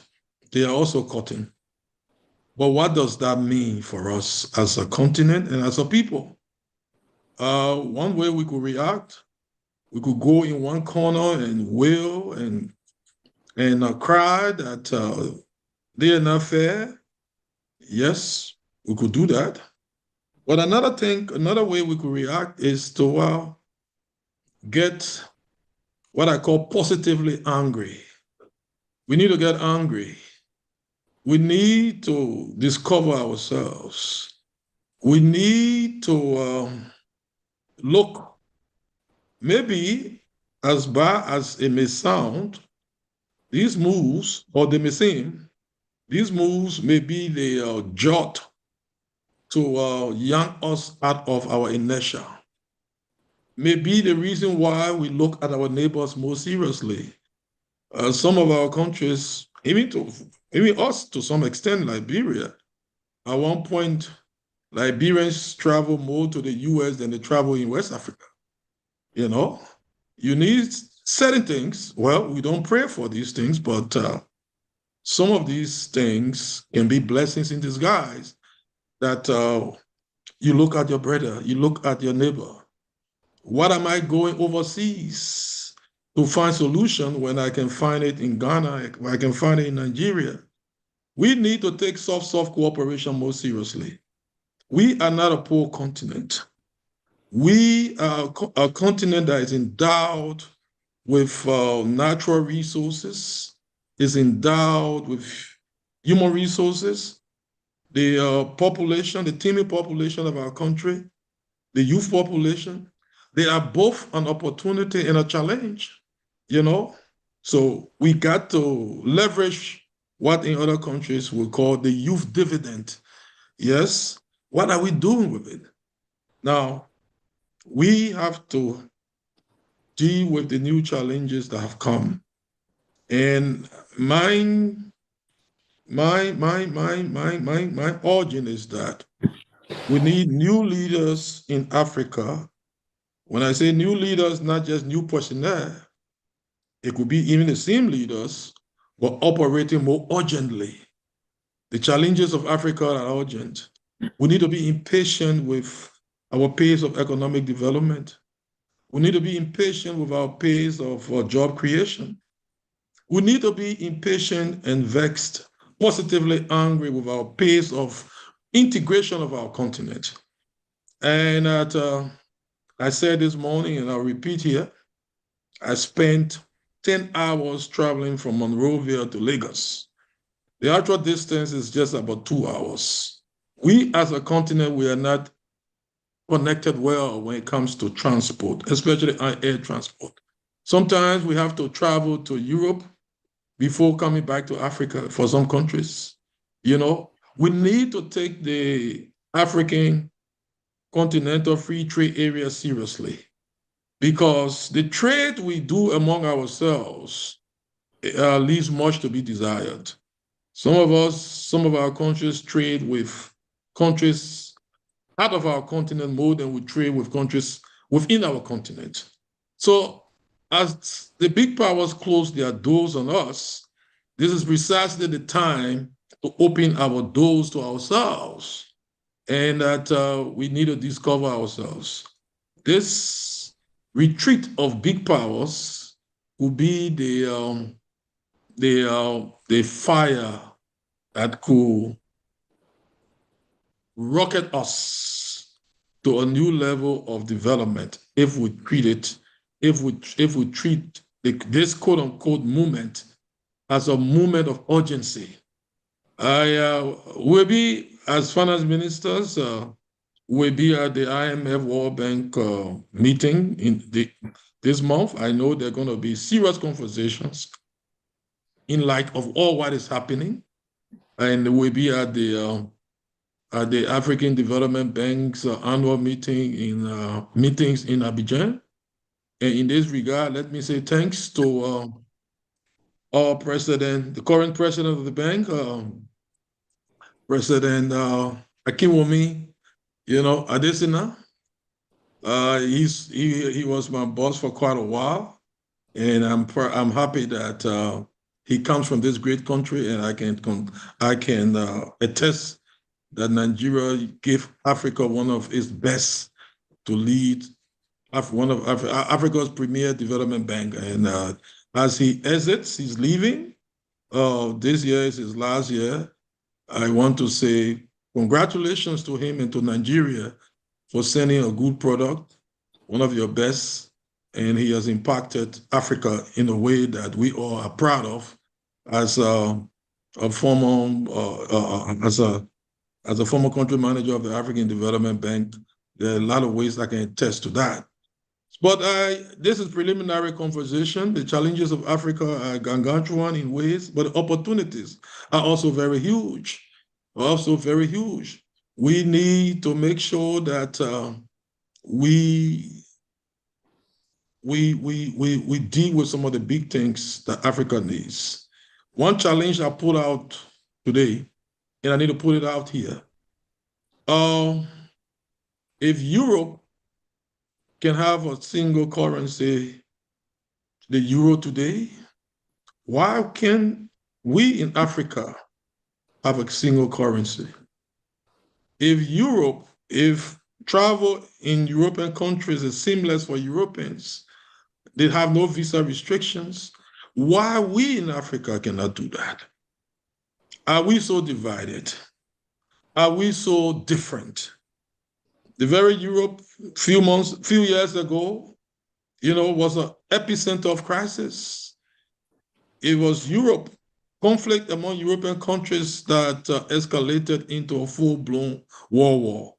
F: they are also cutting. But what does that mean for us as a continent and as a people? One way we could react, we could go in one corner and wail and cry that they are not fair. Yes, we could do that. But another way we could react is to get what I call positively angry. We need to get angry. We need to discover ourselves. We need to look, maybe as bad as it may sound, these moves, or they may seem, these moves may be the jot to yank us out of our inertia. Maybe the reason why we look at our neighbors more seriously. Some of our countries, even us to some extent, Liberia, at one point, Liberians travel more to the US than they travel in West Africa. You know, you need certain things. Well, we don't pray for these things, but some of these things can be blessings in disguise. That you look at your brother, you look at your neighbor. What am I going overseas to find solution when I can find it in Ghana, I can find it in Nigeria? We need to take soft cooperation more seriously. We are not a poor continent. We are a continent that is endowed with natural resources, is endowed with human resources. The population, the teeming population of our country, the youth population, they are both an opportunity and a challenge, you know? So we got to leverage what in other countries we call the youth dividend. Yes, what are we doing with it? Now, we have to deal with the new challenges that have come. And my origin is that we need new leaders in Africa. When I say new leaders, not just new personnel, it could be even the same leaders, but operating more urgently. The challenges of Africa are urgent. We need to be impatient with our pace of economic development. We need to be impatient with our pace of job creation. We need to be impatient and vexed, positively angry with our pace of integration of our continent. And I said this morning, and I'll repeat here, I spent 10 hours traveling from Monrovia to Lagos. The actual distance is just about 2 hours. We as a continent, we are not connected well when it comes to transport, especially air transport. Sometimes we have to travel to Europe before coming back to Africa for some countries. You know, we need to take the African continental free trade area seriously, because the trade we do among ourselves leaves much to be desired. Some of our countries trade with countries out of our continent more than we trade with countries within our continent. So as the big powers close their doors on us, this is precisely the time to open our doors to ourselves, and that we need to discover ourselves. This retreat of big powers will be the fire that could rocket us to a new level of development if we treat this quote unquote movement as a movement of urgency. I will be, as finance ministers, will be at the IMF World Bank meeting in this month. I know there are going to be serious conversations in light of all what is happening, and we'll be at the African Development Bank's annual meetings in Abidjan. And in this regard, let me say thanks to our president, the current president of the bank, President Akinwumi, Adesina. He was my boss for quite a while, and I'm happy that he comes from this great country, and I can attest that Nigeria gave Africa one of its best to lead one of Africa's premier development bank. And as he exits, he's leaving. This year is his last year. I want to say congratulations to him and to Nigeria for sending a good product, one of your best, and he has impacted Africa in a way that we all are proud of. As a former country manager of the African Development Bank, there are a lot of ways I can attest to that. But this is preliminary conversation. The challenges of Africa are gargantuan in ways, but opportunities are also very huge. we need to make sure that we deal with some of the big things that Africa needs. One challenge I put out today, and I need to put it out here. If Europe can have a single currency, the euro today, why can't we in Africa have a single currency? If travel in European countries is seamless for Europeans, they have no visa restrictions, why we in Africa cannot do that? Are we so divided? Are we so different? The very Europe, few years ago, was an epicenter of crisis. It was Europe, conflict among European countries that escalated into a full-blown world war.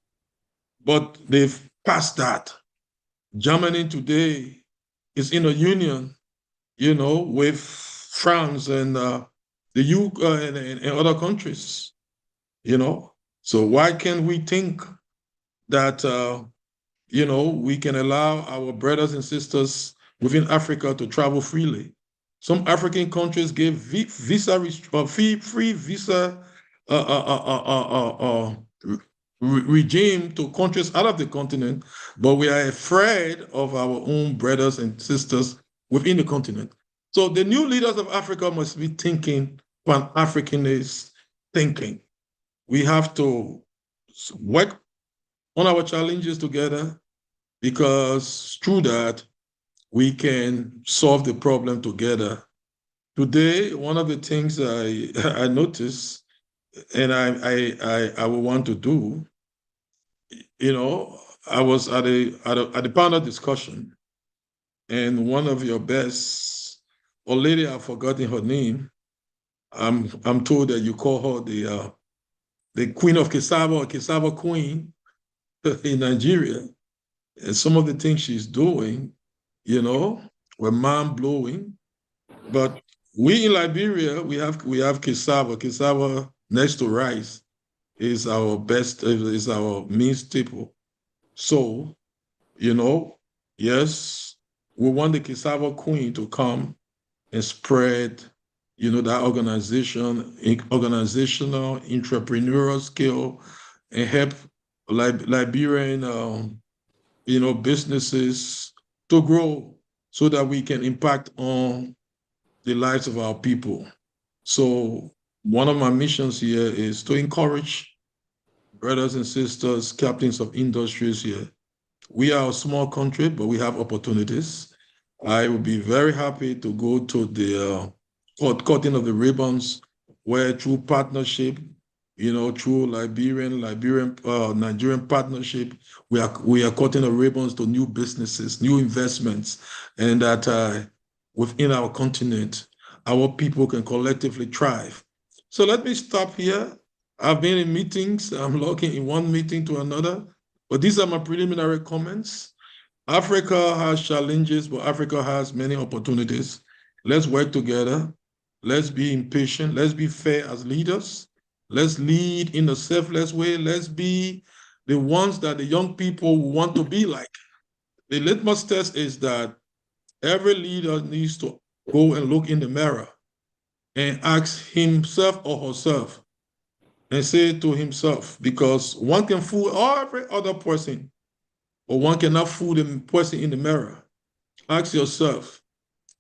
F: But they've passed that. Germany today is in a union, with France and the UK and other countries, So why can't we think that, we can allow our brothers and sisters within Africa to travel freely? Some African countries gave free visa regime to countries out of the continent, but we are afraid of our own brothers and sisters within the continent. So the new leaders of Africa must be thinking Pan-Africanist thinking. We have to work on our challenges together, because through that, we can solve the problem together. Today, one of the things I noticed, and I would want to do, I was at a panel discussion, and one of your best, a lady, I've forgotten her name, I'm told that you call her the Queen of Cassava, or Cassava Queen in Nigeria. And some of the things she's doing, were mind-blowing. But we in Liberia, we have cassava. Cassava next to rice is our main staple. So, yes, we want the Cassava Queen to come and spread, that organizational, entrepreneurial skill, and help Liberian, businesses to grow, so that we can impact on the lives of our people. So one of my missions here is to encourage brothers and sisters, captains of industries here. We are a small country, but we have opportunities. I would be very happy to go to the cutting of the ribbons, where through partnership, through Nigerian partnership, we are cutting the ribbons to new businesses, new investments, and that within our continent, our people can collectively thrive. So let me stop here. I've been in meetings. I'm looking in one meeting to another, but these are my preliminary comments. Africa has challenges, but Africa has many opportunities. Let's work together. Let's be impatient. Let's be fair as leaders. Let's lead in a selfless way. Let's be the ones that the young people want to be like. The litmus test is that every leader needs to go and look in the mirror and ask himself or herself and say to himself, because one can fool every other person, or one cannot fool the person in the mirror. Ask yourself,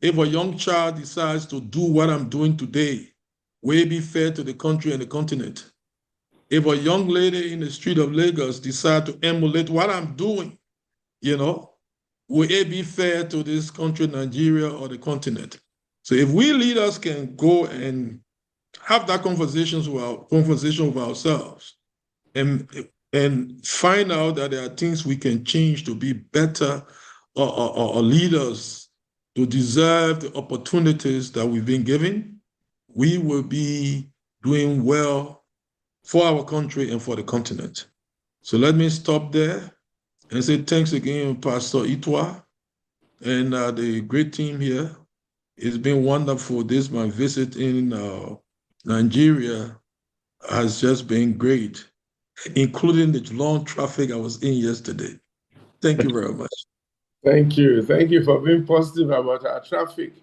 F: if a young child decides to do what I'm doing today, will it be fair to the country and the continent? If a young lady in the street of Lagos decides to emulate what I'm doing, will it be fair to this country, Nigeria, or the continent? So if we leaders can go and have that conversation with ourselves and find out that there are things we can change to be better or leaders to deserve the opportunities that we've been given, we will be doing well for our country and for the continent. So let me stop there and say thanks again, Pastor Itwa, and the great team here. It's been wonderful. My visit in Nigeria has just been great. including the long traffic I was in yesterday. Thank you very much.
A: Thank you. Thank you for being positive about our traffic.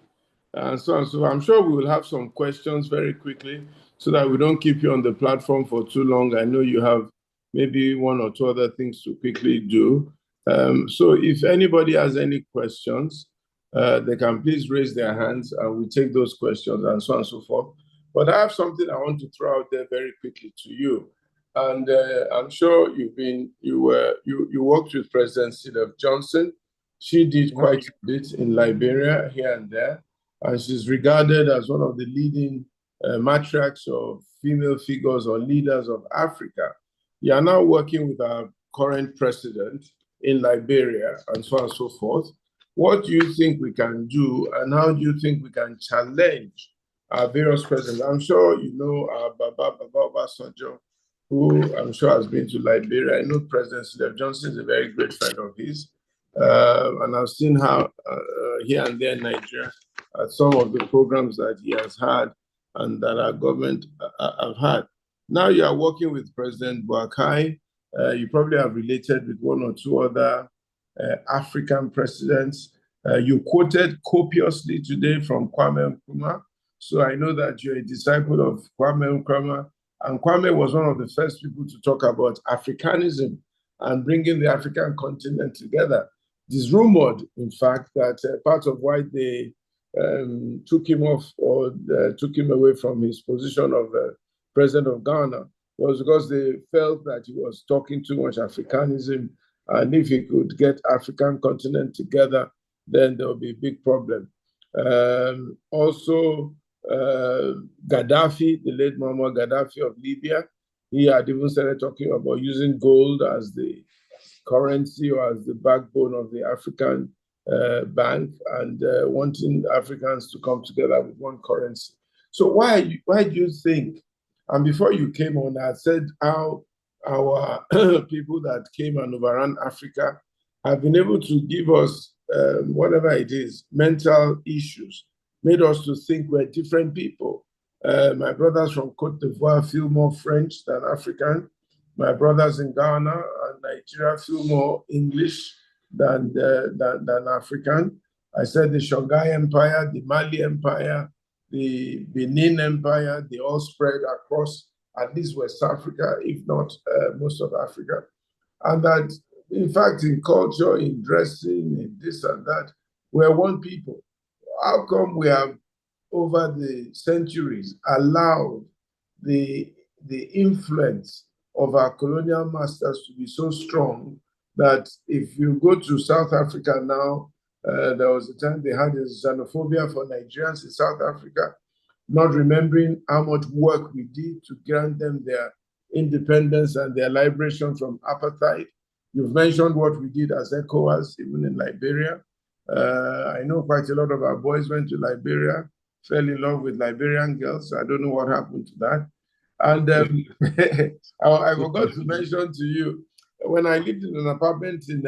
A: And so on. So I'm sure we will have some questions very quickly so that we don't keep you on the platform for too long. I know you have maybe one or two other things to quickly do. So if anybody has any questions, they can please raise their hands and we take those questions and so on and so forth. But I have something I want to throw out there very quickly to you. And I'm sure you worked with President Cedar Johnson. She did quite a bit in Liberia here and there, and she's regarded as one of the leading matriarchs of female figures or leaders of Africa. You are now working with our current president in Liberia and so on and so forth. What do you think we can do, and how do you think we can challenge our various presidents? I'm sure you know Baba Obasanjo, who I'm sure has been to Liberia. I know President Cedar Johnson is a very great friend of his. And I've seen how here and there in Nigeria, some of the programs that he has had and that our government have had. Now you are working with President Boakai. You probably have related with one or two other African presidents. You quoted copiously today from Kwame Nkrumah. So I know that you're a disciple of Kwame Nkrumah. And Kwame was one of the first people to talk about Africanism and bringing the African continent together. It is rumored, in fact, that part of why they took him off or took him away from his position of president of Ghana was because they felt that he was talking too much Africanism, and if he could get African continent together, then there would be a big problem. Also, Gaddafi, the late Muammar Gaddafi of Libya, he had even started talking about using gold as the currency or as the backbone of the African bank and wanting Africans to come together with one currency. So why do you think, and before you came on, I said how our people that came and overran Africa have been able to give us whatever it is, mental issues, made us to think we're different people. My brothers from Cote d'Ivoire feel more French than African. My brothers in Ghana and Nigeria feel more English than African. I said the Songhai Empire, the Mali Empire, the Benin Empire, they all spread across at least West Africa, if not most of Africa. And that, in fact, in culture, in dressing, in this and that, we're one people. How come we have, over the centuries, allowed the influence of our colonial masters to be so strong that if you go to South Africa now, there was a time they had a xenophobia for Nigerians in South Africa, not remembering how much work we did to grant them their independence and their liberation from apartheid. You've mentioned what we did as ECOWAS, even in Liberia. I know quite a lot of our boys went to Liberia, fell in love with Liberian girls. I don't know what happened to that. And I forgot to mention to you, when I lived in an apartment in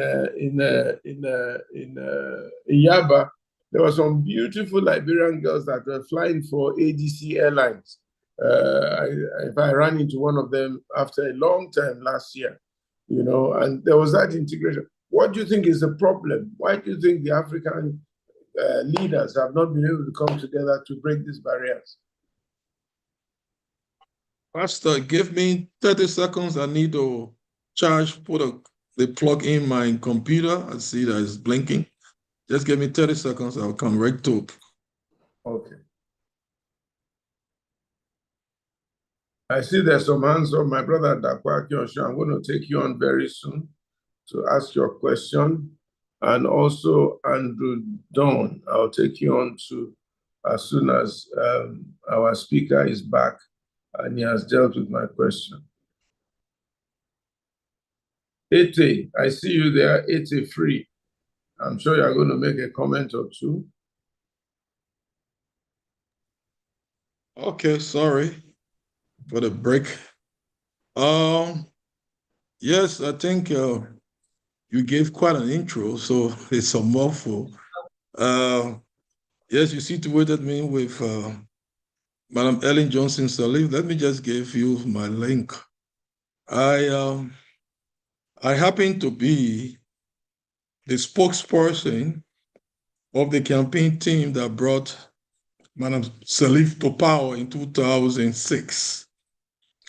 A: Yaba, there were some beautiful Liberian girls that were flying for ADC Airlines. If I ran into one of them after a long time last year, you know, and there was that integration. What do you think is the problem? Why do you think the African leaders have not been able to come together to break these barriers?
F: Pastor, give me 30 seconds. I need to put the plug in my computer. I see that it's blinking. Just give me 30 seconds. I'll come right to it.
A: Okay. I see there's some hands up. My brother Dakwa Kyosho, I'm going to take you on very soon to ask your question. And also Andrew Dawn, I'll take you on to as soon as our speaker is back and he has dealt with my question. Ete, I see you there, Ete Free. I'm sure you're going to make a comment or two.
F: Okay, sorry for the break. Yes, I think you gave quite an intro, so it's a mouthful. Yes, you situated me with Madam Ellen Johnson Sirleaf. Let me just give you my link I happen to be the spokesperson of the campaign team that brought Madam Sirleaf to power in 2006.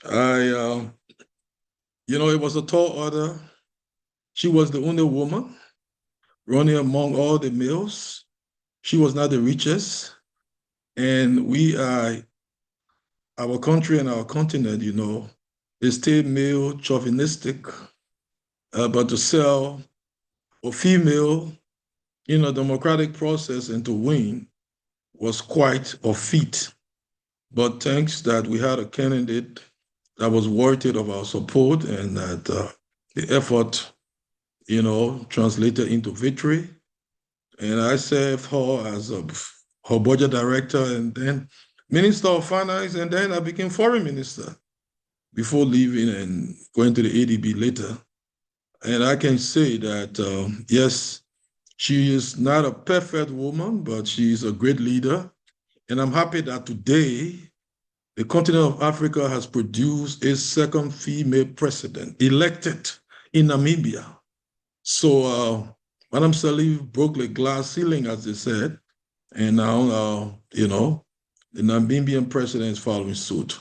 F: It was a tall order. She was the only woman running among all the males. She was not the richest. And our country and our continent, is still male chauvinistic, but to sell a female in a democratic process and to win was quite a feat. But thanks that we had a candidate that was worthy of our support and that the effort, translated into victory. And I served her as her budget director and then Minister of Finance, and then I became Foreign Minister before leaving and going to the ADB later. And I can say that, yes, she is not a perfect woman, but she is a great leader. And I'm happy that today, the continent of Africa has produced a second female president elected in Namibia. So Madam Sirleaf broke the glass ceiling, as they said, and now, the Namibian president is following suit.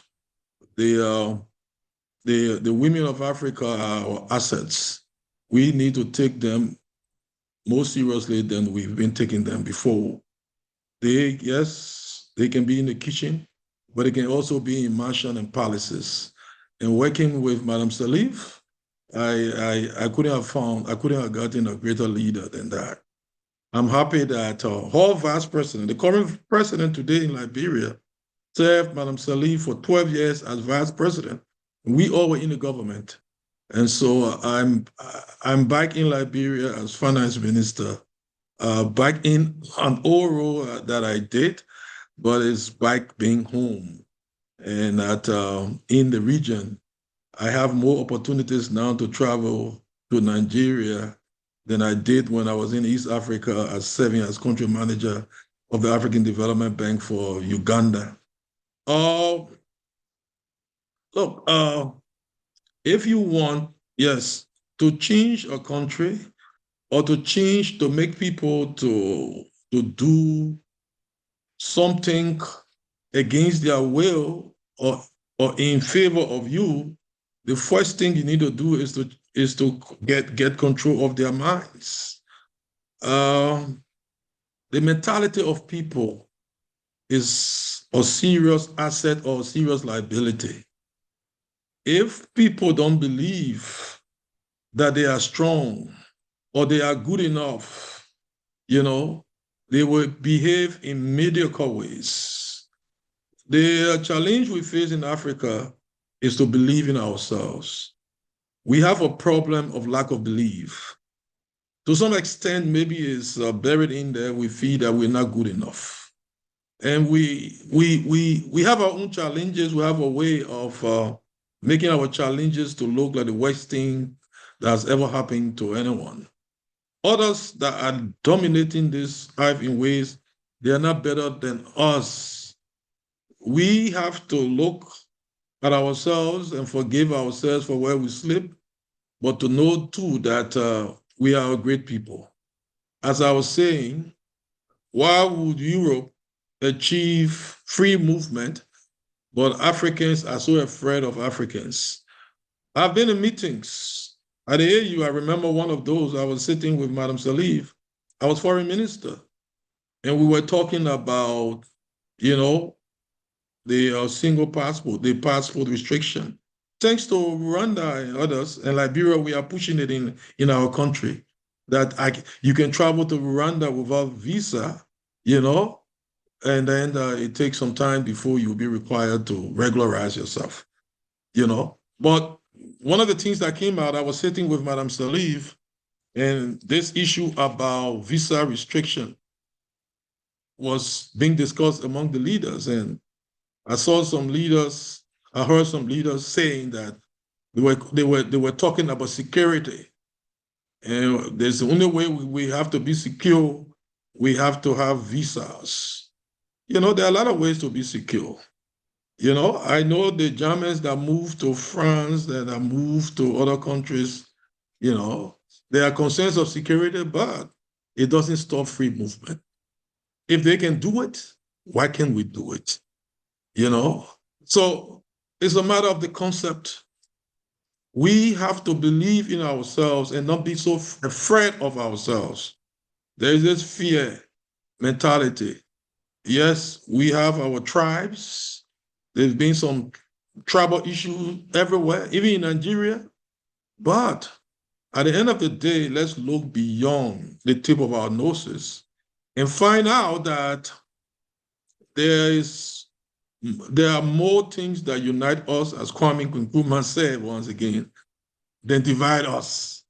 F: The women of Africa are our assets. We need to take them more seriously than we've been taking them before. They can be in the kitchen, but they can also be in mansion and palaces. And working with Madam Sirleaf, I couldn't have gotten a greater leader than that. I'm happy that her vice president, the current president today in Liberia, served Madam Sirleaf for 12 years as vice president. We all were in the government. And so I'm back in Liberia as finance minister, back in an old role that I did, but it's back being home. And that in the region, I have more opportunities now to travel to Nigeria than I did when I was in East Africa serving as country manager of the African Development Bank for Uganda. If you want, yes, to change a country or to make people to do something against their will or in favor of you, the first thing you need to do is to get control of their minds. The mentality of people is a serious asset or a serious liability. If people don't believe that they are strong or they are good enough, they will behave in mediocre ways. The challenge we face in Africa is to believe in ourselves. We have a problem of lack of belief. To some extent, maybe it's buried in there. We feel that we're not good enough. And we have our own challenges. We have a way of making our challenges to look like the worst thing that's ever happened to anyone. Others that are dominating this life in ways they are not better than us. We have to look at ourselves and forgive ourselves for where we slip, but to know too that we are a great people. As I was saying, why would Europe achieve free movement, but Africans are so afraid of Africans? I've been in meetings at the AU. I remember one of those. I was sitting with Madam Sirleaf. I was foreign minister, and we were talking about, the single passport, the passport restriction. Thanks to Rwanda and others, and Liberia, we are pushing it in our country, that you can travel to Rwanda without visa, and then it takes some time before you'll be required to regularize yourself, But one of the things that came out, I was sitting with Madam Sirleaf, and this issue about visa restriction was being discussed among the leaders. And I heard some leaders saying that they were talking about security. And there's the only way we have to be secure, we have to have visas. There are a lot of ways to be secure. You know, I know the Germans that moved to France, that moved to other countries, you know, there are concerns of security, but it doesn't stop free movement. If they can do it, why can't we do it? You know? So it's a matter of the concept. We have to believe in ourselves and not be so afraid of ourselves. There is this fear mentality. Yes, we have our tribes. There's been some tribal issues everywhere, even in Nigeria. But at the end of the day, let's look beyond the tip of our noses and find out that there are more things that unite us, as Kwame Nkrumah said once again, than divide us.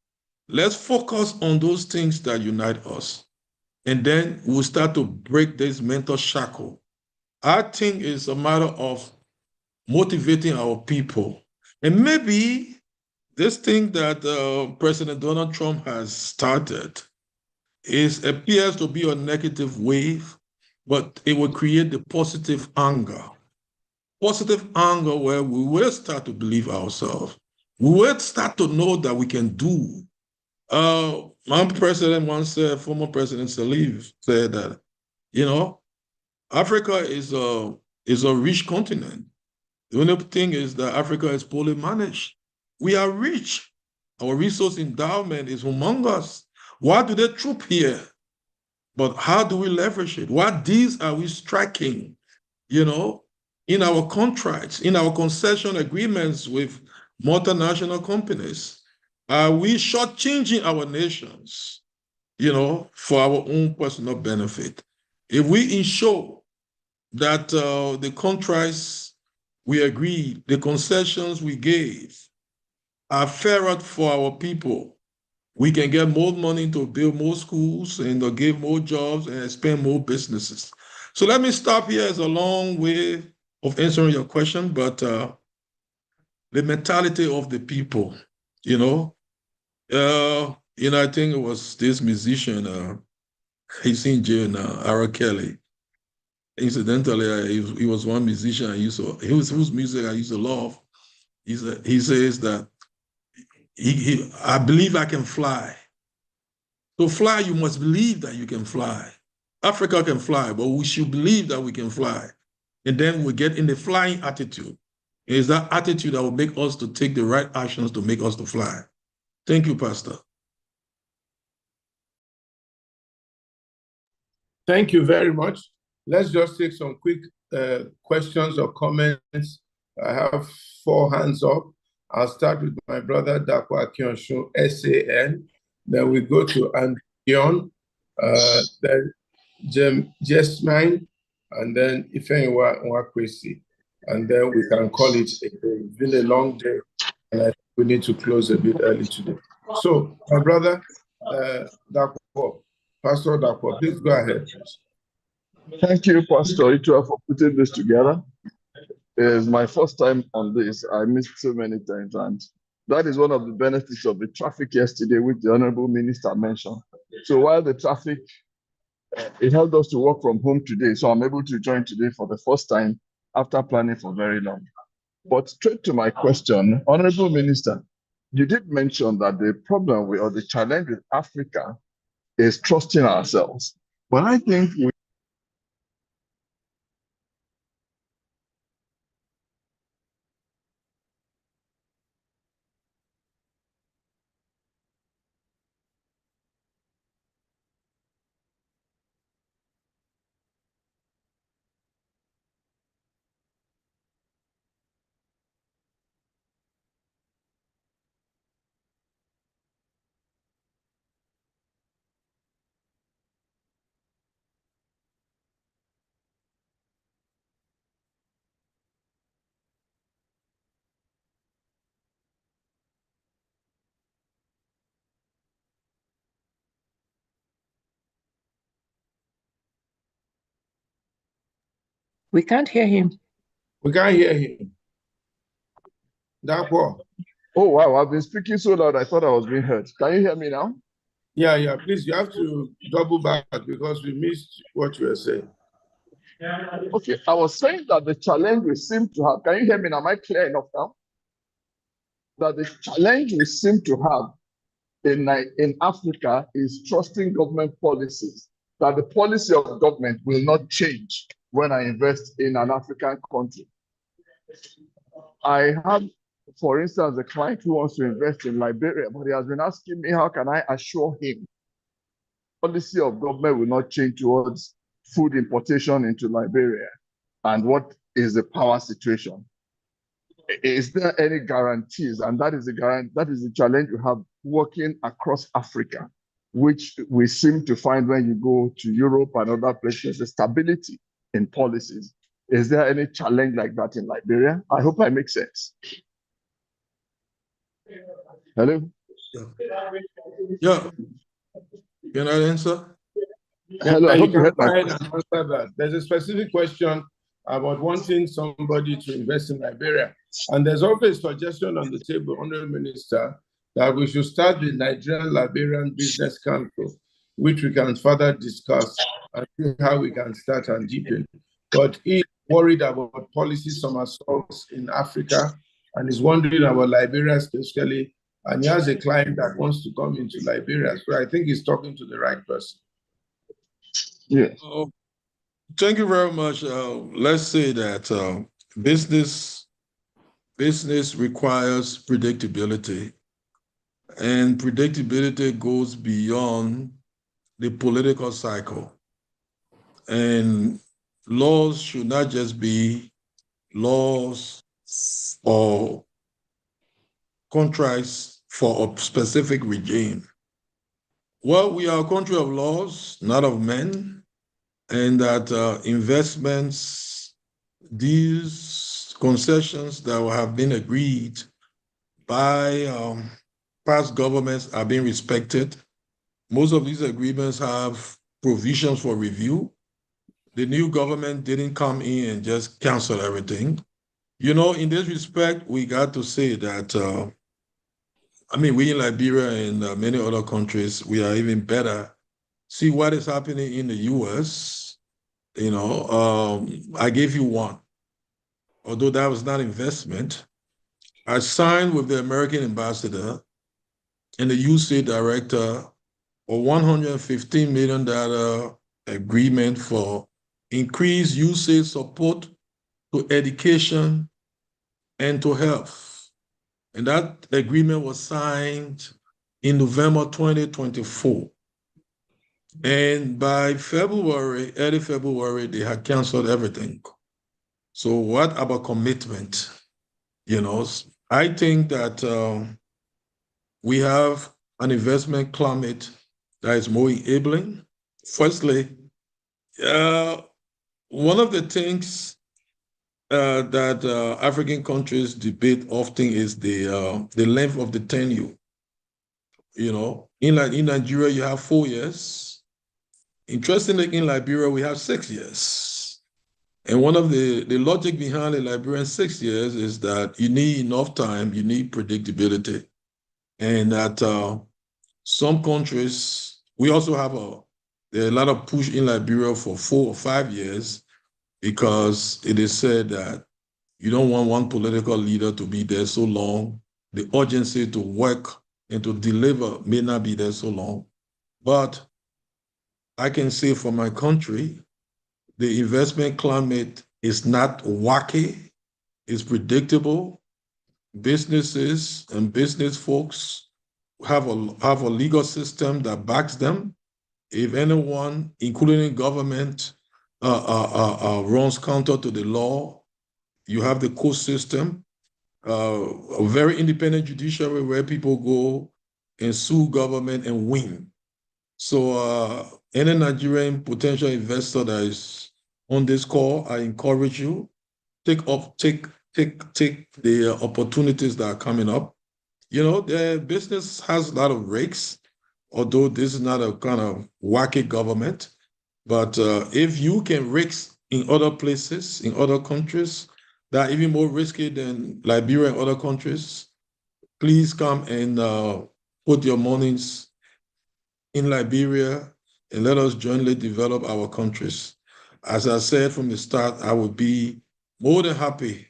F: Let's focus on those things that unite us. And then we'll start to break this mental shackle. I think it's a matter of motivating our people. And maybe this thing that President Donald Trump has started appears to be a negative wave, but it will create the positive anger. Positive anger where we will start to believe ourselves. We will start to know that we can do. My president once said, former President Salif said that, you know, Africa is a rich continent. The only thing is that Africa is poorly managed. We are rich. Our resource endowment is humongous. Why do they troop here? But how do we leverage it? What deals are we striking, you know, in our contracts, in our concession agreements with multinational companies? Are we shortchanging our nations, you know, for our own personal benefit? If we ensure that the contracts we agreed, the concessions we gave are fairer for our people, we can get more money to build more schools and to give more jobs and expand more businesses. So let me stop here. It's a long way of answering your question, but the mentality of the people, you know, I think it was this musician, he's in jail now, R. Kelly. Incidentally, he was one musician whose music I used to love. He says that I believe I can fly. To fly, you must believe that you can fly. Africa can fly, but we should believe that we can fly. And then we get in the flying attitude. It is that attitude that will make us to take the right actions to make us to fly. Thank you, Pastor.
A: Thank you very much. Let's just take some quick questions or comments. I have 4 hands up. I'll start with my brother, Dapo Akinshun, SAN. Then we go to Andreon, then Jesmine, and then Ifeanyiwa Nwakwesi. And then we can call it a day. It's been a long day, and I think we need to close a bit early today. So, my brother, Dapo, Pastor Dapo, please go ahead.
L: Thank you, Pastor Itua, for putting this together. It's my first time on this. I missed so many times, and that is one of the benefits of the traffic yesterday, which the Honorable Minister mentioned. So while the traffic, it helped us to work from home today, so I'm able to join today for the first time after planning for very long. But straight to my question, Honorable Minister, you did mention that the problem or the challenge with Africa is trusting ourselves. But I think
B: We can't hear him.
A: We can't hear him. Dapo.
L: Oh, wow, I've been speaking so loud, I thought I was being heard. Can you hear me now?
A: Yeah, please, you have to double back because we missed what you were saying.
L: Okay, I was saying that the challenge we seem to have, can you hear me now? Am I clear enough now? That the challenge we seem to have in Africa is trusting government policies, that the policy of government will not change when I invest in an African country. I have, for instance, a client who wants to invest in Liberia, but he has been asking me, how can I assure him policy of government will not change towards food importation into Liberia? And what is the power situation? Is there any guarantees? And that is the challenge we have working across Africa, which we seem to find when you go to Europe and other places, the stability in policies. Is there any challenge like that in Liberia? I hope I make sense. Hello?
F: Yeah. Can I answer?
L: Hello, I
A: you
L: hope you
A: can
L: heard
A: go
L: my
A: ahead
L: question.
A: and answer that. There's a specific question about wanting somebody to invest in Liberia. And there's also a suggestion on the table, Honorable Minister, that we should start the Nigerian-Liberian Business Council, which we can further discuss and see how we can start and deepen. But he's worried about policy somersaults in Africa and is wondering about Liberia specifically. And he has a client that wants to come into Liberia. So I think he's talking to the right person.
L: Yes.
F: Thank you very much. Let's say that business requires predictability, and predictability goes beyond the political cycle. And laws should not just be laws or contracts for a specific regime. Well, we are a country of laws, not of men, and that investments, these concessions that have been agreed by past governments are being respected. Most of these agreements have provisions for review. The new government didn't come in and just cancel everything. You know, in this respect, we got to say that, we in Liberia and many other countries, we are even better. See what is happening in the US. You know, I gave you one. Although that was not investment, I signed with the American ambassador and the USAID director a $115 million agreement for increased USAID support to education and to health. And that agreement was signed in November 2024. And by February, early February, they had canceled everything. So what about commitment? You know, I think that we have an investment climate that is more enabling. Firstly, one of the things that African countries debate often is the length of the tenure. You know, in Nigeria, you have 4 years. Interestingly, in Liberia, we have 6 years. And one of the logic behind the Liberian 6 years is that you need enough time, you need predictability. And that some countries, we also have there are a lot of push in Liberia for 4 or 5 years because it is said that you don't want one political leader to be there so long. The urgency to work and to deliver may not be there so long. But I can say for my country, the investment climate is not wacky, it's predictable. Businesses and business folks have a legal system that backs them. If anyone, including government, runs counter to the law, you have the court system, a very independent judiciary where people go and sue government and win. So any Nigerian potential investor that is on this call, I encourage you, take the opportunities that are coming up. You know, the business has a lot of risks, although this is not a kind of wacky government. But if you can risk in other places, in other countries, that are even more risky than Liberia and other countries, please come and put your monies in Liberia and let us jointly develop our countries. as I said from the start, I would be more than happy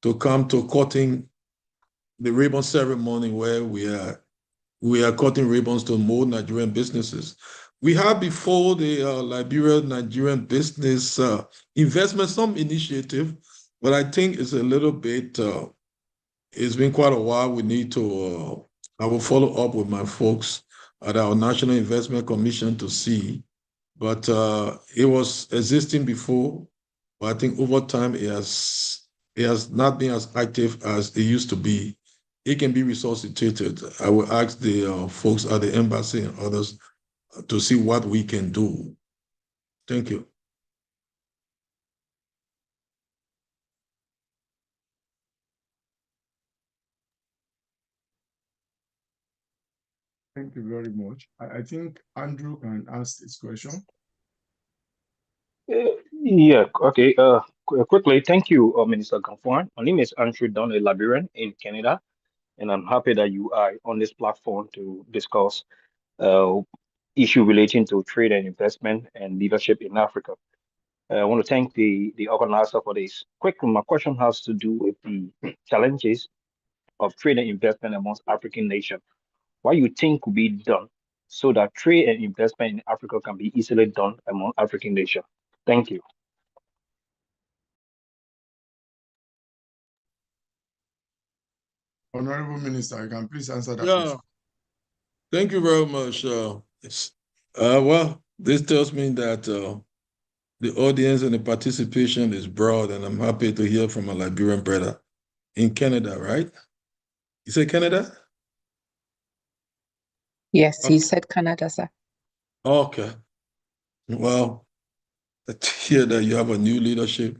F: to come to cutting the ribbon ceremony where we are cutting ribbons to more Nigerian businesses. We have before the Nigerian business investment, some initiative, but I think it's a little bit, it's been quite a while. We need to, I will follow up with my folks at our National Investment Commission to see, but it was existing before, but I think over time it has not been as active as it used to be. It can be resuscitated. I will ask the folks at the embassy and others to see what we can do. Thank you.
A: Thank you very much. I think Andrew can ask this question.
M: Yeah, okay. Quickly, thank you, Minister Gamfuan. My name is Andrew Donald Labiran in Canada, and I'm happy that you are on this platform to discuss issue relating to trade and investment and leadership in Africa. I want to thank the organizer for this. Quickly, my question has to do with the challenges of trade and investment amongst African nations. What you think could be done so that trade and investment in Africa can be easily done among African nations? Thank you.
A: Honorable Minister, you can please answer that
F: Yeah,
A: question.
F: thank you very much. Well, this tells me that the audience and the participation is broad, and I'm happy to hear from a Liberian brother in Canada, right? You say Canada?
B: Yes, he said Canada, sir.
F: Okay. Well, to hear that you have a new leadership,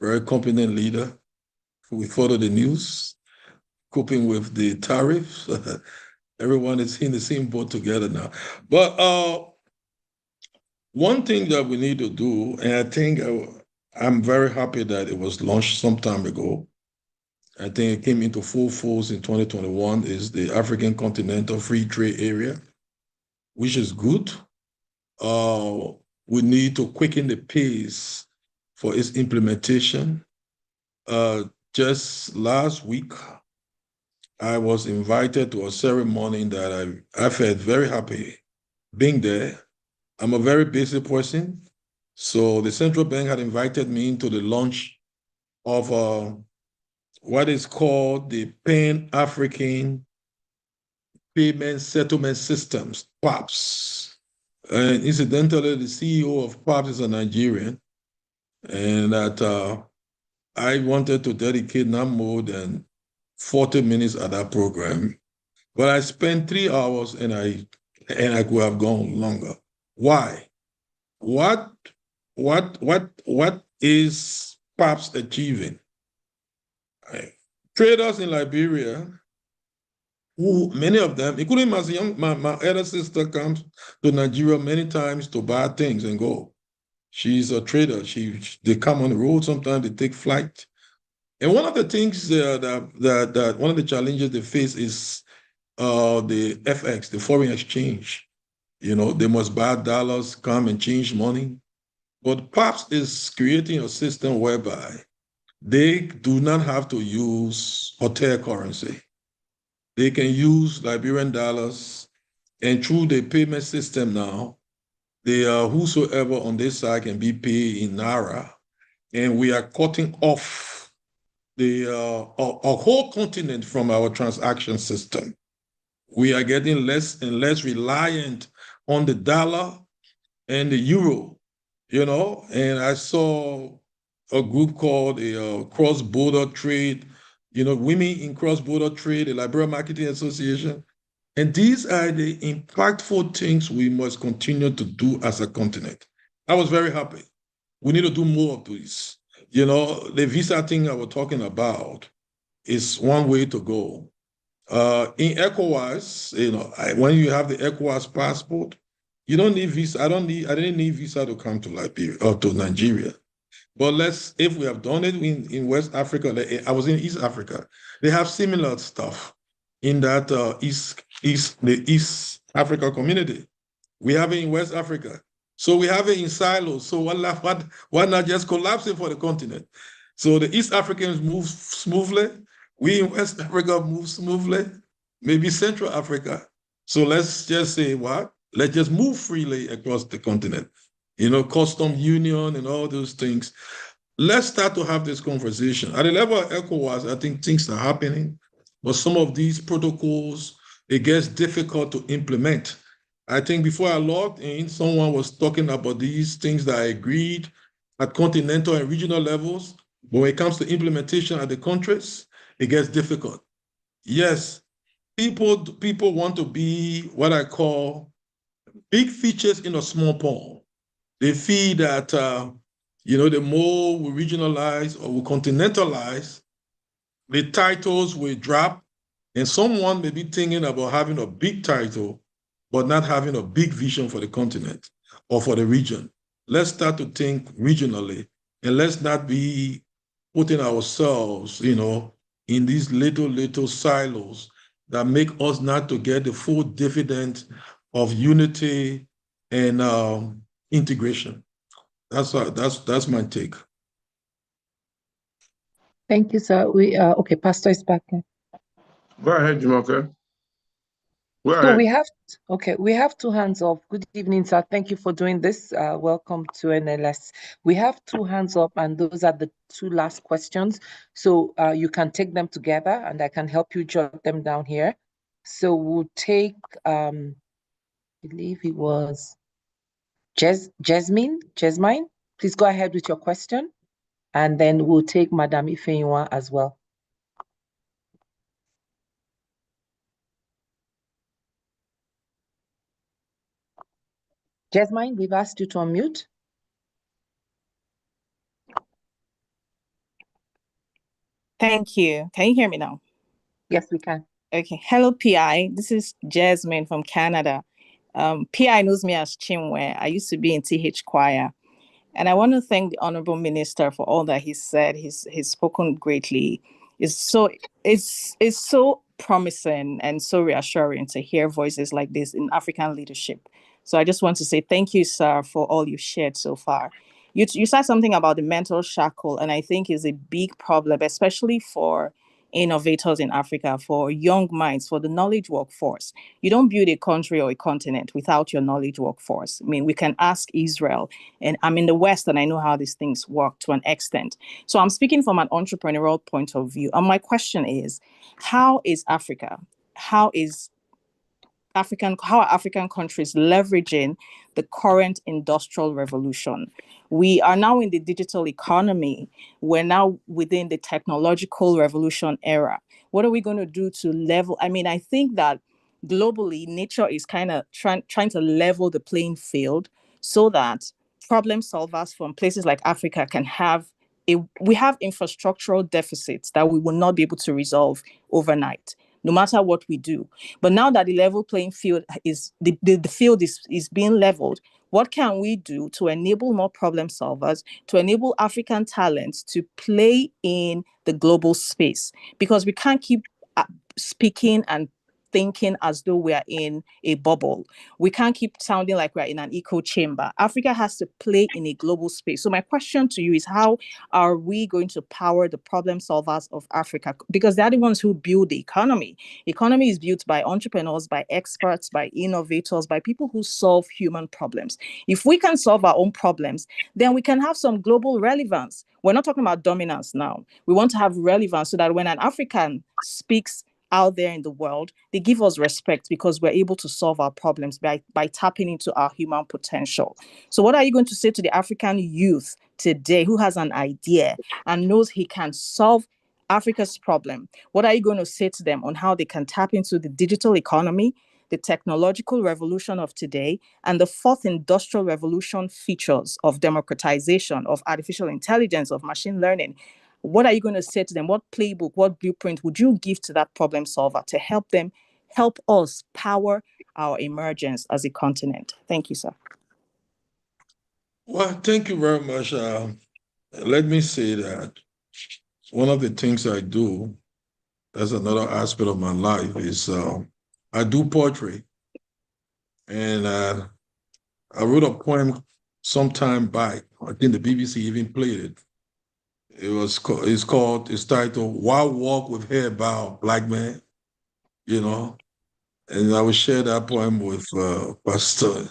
F: very competent leader. We follow the news, coping with the tariffs. Everyone is in the same boat together now. But one thing that we need to do, and I think I'm very happy that it was launched some time ago. I think it came into full force in 2021, is the African Continental Free Trade Area, which is good. We need to quicken the pace for its implementation. Just last week, I was invited to a ceremony that I felt very happy being there. I'm a very busy person. So the central bank had invited me into the launch of what is called the Pan-African Payment Settlement Systems, PAPS. And incidentally, the CEO of PAPS is a Nigerian, and that I wanted to dedicate not more than 40 minutes at that program. But I spent 3 hours and I could have gone longer. Why? What is PAPS achieving? Traders in Liberia, who many of them, including my elder sister, comes to Nigeria many times to buy things and go. She's a trader. They come on the road, sometimes they take flight. And one of the things that one of the challenges they face is the FX, the foreign exchange. You know, they must buy dollars, come and change money. But PAPS is creating a system whereby they do not have to use hotel currency. They can use Liberian dollars, and through the payment system now, whosoever on this side can be paid in Naira, and we are cutting off a whole continent from our transaction system. We are getting less and less reliant on the dollar and the euro, you know. And I saw a group called the Cross-Border Trade, you know, Women in Cross-Border Trade, the Liberia Marketing Association. And these are the impactful things we must continue to do as a continent. I was very happy. We need to do more of this. You know, the visa thing I was talking about is one way to go. In ECOWAS, you know, when you have the ECOWAS passport, you don't need visa. I didn't need visa to come to Liberia or to Nigeria. But if we have done it in West Africa, I was in East Africa, they have similar stuff in that the East Africa community. We have it in West Africa. So we have it in silos. So why not just collapse it for the continent? So the East Africans move smoothly. We in West Africa move smoothly. Maybe Central Africa. So let's just say what? Let's just move freely across the continent. You know, custom union and all those things. Let's start to have this conversation. At the level of ECOWAS, I think things are happening, but some of these protocols, it gets difficult to implement. I think before I logged in, someone was talking about these things that I agreed at continental and regional levels. But when it comes to implementation at the countries, it gets difficult. Yes, people want to be what I call big features in a small pond. They feel that the more we regionalize or we continentalize, the titles will drop, and someone may be thinking about having a big title, but not having a big vision for the continent or for the region. Let's start to think regionally, and let's not be putting ourselves, in these little silos that make us not to get the full dividend of unity and integration. That's my take.
B: Thank you, sir. Okay, Pastor is back.
A: Go ahead, Jumoke. Go
B: So
A: ahead.
B: we have two hands up. Good evening, sir. Thank you for doing this. Welcome to NLS. We have two hands up, and those are the two last questions. So you can take them together, and I can help you jot them down here. So we'll take, I believe it was Jasmine. Please go ahead with your question, and then we'll take Madame Ifeyiwa as well. Jasmine, we've asked you to unmute.
N: Thank you. Can you hear me now?
B: Yes, we can.
N: Okay. Hello, PI. This is Jasmine from Canada. PI knows me as Chinwe. I used to be in TH Choir. And I want to thank the Honorable Minister for all that he said. He's spoken greatly. It's so promising and so reassuring to hear voices like this in African leadership. So I just want to say thank you, sir, for all you've shared so far. You said something about the mental shackle, and I think is a big problem, especially for innovators in Africa, for young minds, for the knowledge workforce. You don't build a country or a continent without your knowledge workforce. I mean, we can ask Israel, and I'm in the West and I know how these things work to an extent. So I'm speaking from an entrepreneurial point of view. And my question is, how are African countries leveraging the current industrial revolution? We are now in the digital economy. We're now within the technological revolution era. What are we going to do to level? I mean, I think that globally, nature is kind of trying to level the playing field so that problem solvers from places like Africa can have we have infrastructural deficits that we will not be able to resolve overnight, no matter what we do. But now that the level playing field is the field is being leveled, what can we do to enable more problem solvers, to enable African talents to play in the global space? Because we can't keep speaking and thinking as though we are in a bubble. We can't keep sounding like we're in an echo chamber. Africa has to play in a global space. So my question to you is, how are we going to power the problem solvers of Africa? Because they're the ones who build the economy. Economy is built by entrepreneurs, by experts, by innovators, by people who solve human problems. If we can solve our own problems, then we can have some global relevance. We're not talking about dominance now. We want to have relevance so that when an African speaks out there in the world, they give us respect because we're able to solve our problems by tapping into our human potential. So what are you going to say to the African youth today who has an idea and knows he can solve Africa's problem? What are you going to say to them on how they can tap into the digital economy, the technological revolution of today, and the fourth industrial revolution features of democratization, of artificial intelligence, of machine learning? What are you going to say to them? What playbook, what blueprint would you give to that problem solver to help us power our emergence as a continent? Thank you, sir.
F: Well, thank you very much. Let me say that one of the things I do, that's another aspect of my life, is I do poetry. And I wrote a poem some time back. I think the BBC even played it. It's titled "Why Walk with Head Bowed, Black Man?" You know, and I will share that poem with Pastor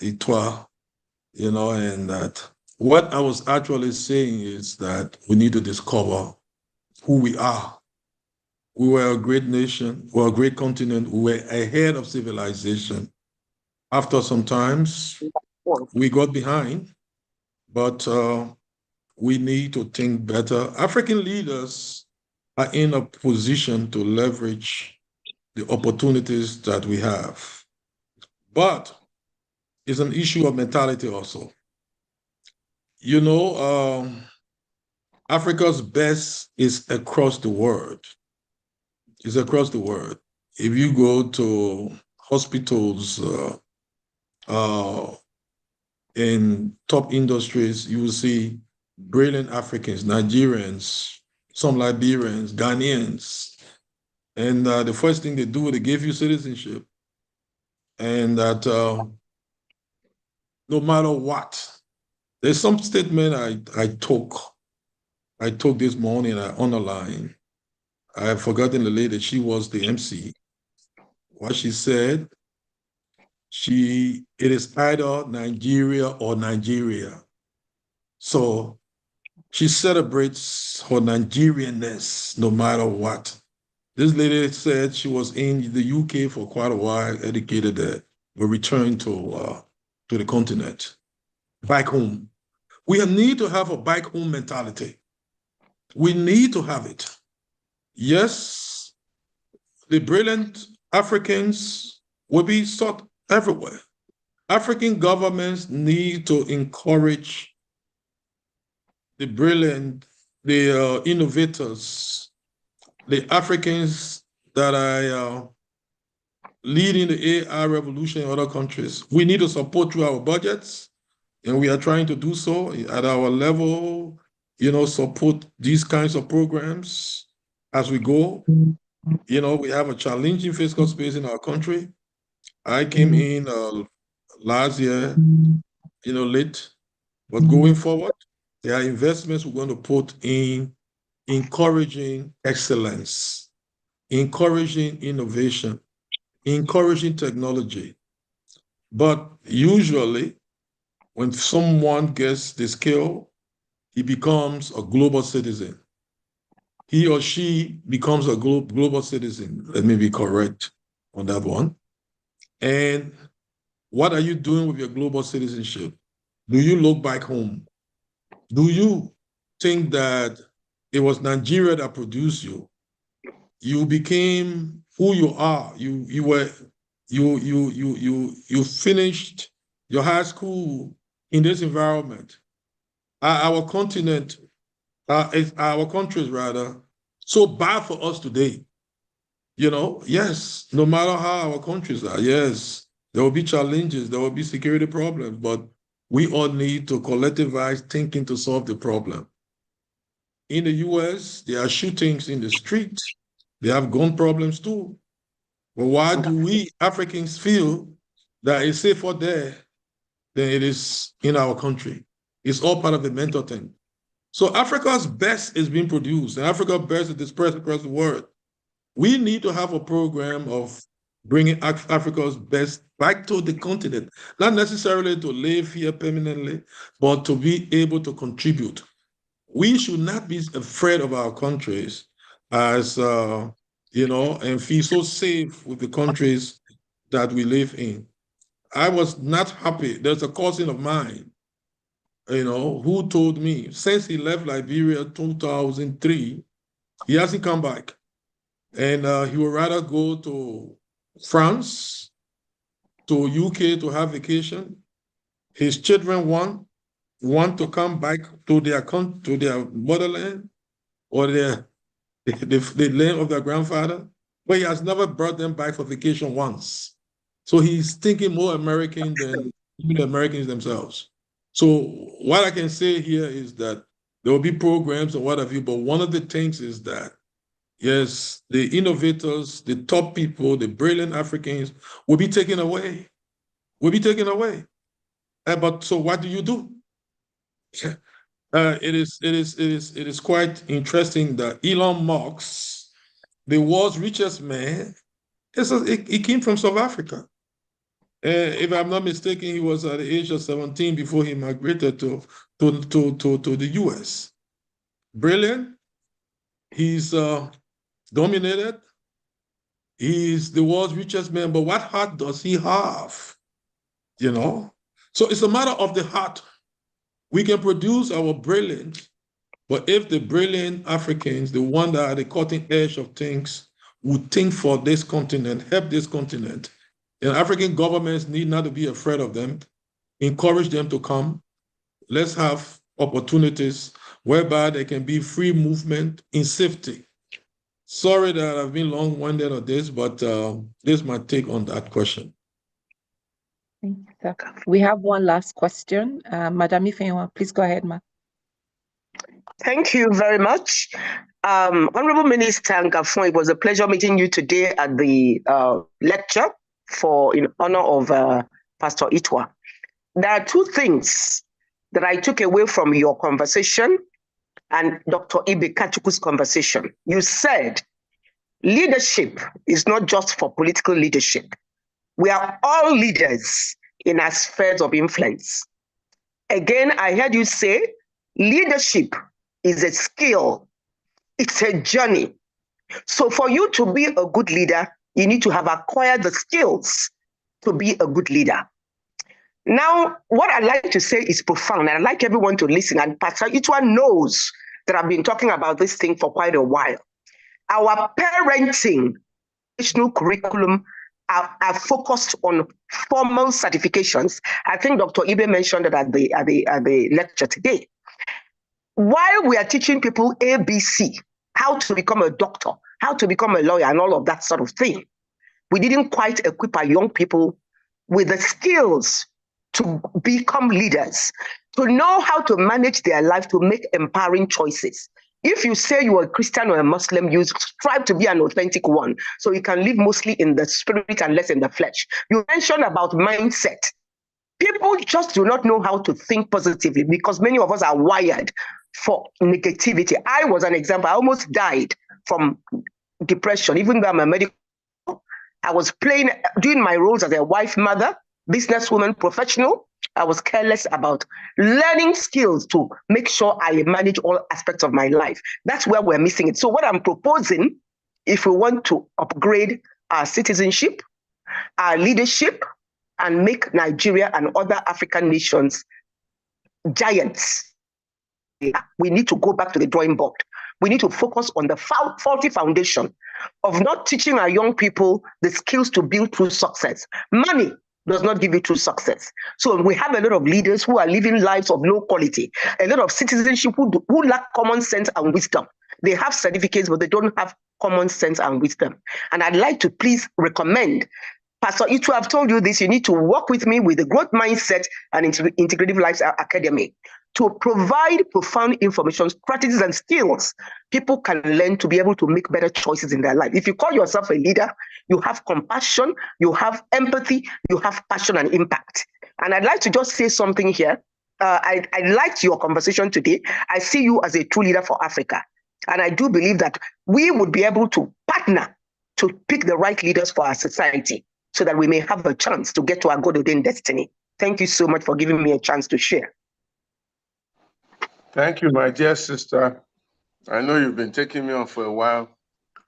F: Itoa, you know, and that what I was actually saying is that we need to discover who we are. We were a great nation, we were a great continent, we were ahead of civilization. After some times, we got behind, but we need to think better. African leaders are in a position to leverage the opportunities that we have. But it's an issue of mentality also. You know, Africa's best is across the world. It's across the world. If you go to hospitals in top industries, you will see brilliant Africans, Nigerians, some Liberians, Ghanaians. And the first thing they do, they give you citizenship. And that no matter what, there's some statement I took this morning, I underlined. I have forgotten the lady, she was the MC. What she said, it is either Nigeria or Nigeria. So she celebrates her Nigerianness no matter what. This lady said she was in the UK for quite a while, educated there, but returned to the continent, back home. We need to have a back home mentality. We need to have it. Yes, the brilliant Africans will be sought everywhere. African governments need to encourage the brilliant, the innovators, the Africans that are leading the AI revolution in other countries. We need to support through our budgets, and we are trying to do so at our level, you know, support these kinds of programs as we go. You know, we have a challenging fiscal space in our country. I came in last year, you know, late, but going forward, there are investments we're going to put in encouraging excellence, encouraging innovation, encouraging technology. But usually, when someone gets the skill, he becomes a global citizen. He or she becomes a global citizen. Let me be correct on that one. And what are you doing with your global citizenship? Do you look back home? Do you think that it was Nigeria that produced you? You became who you are. You finished your high school in this environment. Our continent, our countries rather, so bad for us today. You know, yes, no matter how our countries are, yes, there will be challenges, there will be security problems, but we all need to collectivize thinking to solve the problem. In the US, there are shootings in the street. They have gun problems too. But why do we Africans feel that it's safer there than it is in our country? It's all part of the mental thing. So Africa's best is being produced, and Africa's best is dispersed across the world. We need to have a program of bringing Africa's best back to the continent, not necessarily to live here permanently, but to be able to contribute. We should not be afraid of our countries as, you know, and feel so safe with the countries that we live in. I was not happy. There's a cousin of mine, you know, who told me since he left Liberia 2003, he hasn't come back. And he would rather go to France, to UK to have vacation. His children want to come back to their motherland or the land of their grandfather, but he has never brought them back for vacation once. So he's thinking more American than even the Americans themselves. So what I can say here is that there will be programs and what have you, but one of the things is that, yes, the innovators, the top people, the brilliant Africans will be taken away. Will be taken away. But so what do you do? It is quite interesting that Elon Musk, the world's richest man, he came from South Africa. If I'm not mistaken, he was at the age of 17 before he migrated to the US. Brilliant. He's dominated. He's the world's richest man, but what heart does he have? You know? So it's a matter of the heart. We can produce our brilliant, but if the brilliant Africans, the one that are the cutting edge of things, would think for this continent, help this continent, and African governments need not to be afraid of them, encourage them to come. Let's have opportunities whereby there can be free movement in safety. Sorry that I've been long-winded on this, but this is my take on that question.
B: Thank you, sir. We have one last question. Madam Ifeanyi, please go ahead, ma.
H: Thank you very much. Honorable Minister Nkafon, it was a pleasure meeting you today at the lecture in honor of Pastor Itwa. There are two things that I took away from your conversation and Dr. Ibe Kachuku's conversation. You said leadership is not just for political leadership. We are all leaders in our spheres of influence. Again, I heard you say leadership is a skill. It's a journey. So for you to be a good leader, you need to have acquired the skills to be a good leader. Now, what I'd like to say is profound, and I'd like everyone to listen. And Pastor Itwa knows that I've been talking about this thing for quite a while. Our parenting educational curriculum are focused on formal certifications. I think Dr. Ibe mentioned it at the lecture today. While we are teaching people ABC, how to become a doctor, how to become a lawyer, and all of that sort of thing, we didn't quite equip our young people with the skills to become leaders, to know how to manage their life, to make empowering choices. If you say you are a Christian or a Muslim, you strive to be an authentic one, so you can live mostly in the spirit and less in the flesh. You mentioned about mindset. People just do not know how to think positively because many of us are wired for negativity. I was an example. I almost died from depression, even though I'm a medical. I was doing my roles as a wife, mother, businesswoman, professional. I was careless about learning skills to make sure I manage all aspects of my life. That's where we're missing it. So what I'm proposing, if we want to upgrade our citizenship, our leadership, and make Nigeria and other African nations giants, we need to go back to the drawing board. We need to focus on the faulty foundation of not teaching our young people the skills to build true success. Money does not give you true success. So we have a lot of leaders who are living lives of low quality, a lot of citizenship who lack common sense and wisdom. They have certificates, but they don't have common sense and wisdom. And I'd like to please recommend Pastor Itwa, I've told you this, you need to work with me with the Growth Mindset and Integrative Lives Academy to provide profound information, strategies, and skills people can learn to be able to make better choices in their life. If you call yourself a leader, you have compassion, you have empathy, you have passion and impact. And I'd like to just say something here. I liked your conversation today. I see you as a true leader for Africa. And I do believe that we would be able to partner to pick the right leaders for our society so that we may have a chance to get to our God-ordained destiny. Thank you so much for giving me a chance to share.
A: Thank you, my dear sister. I know you've been taking me on for a while.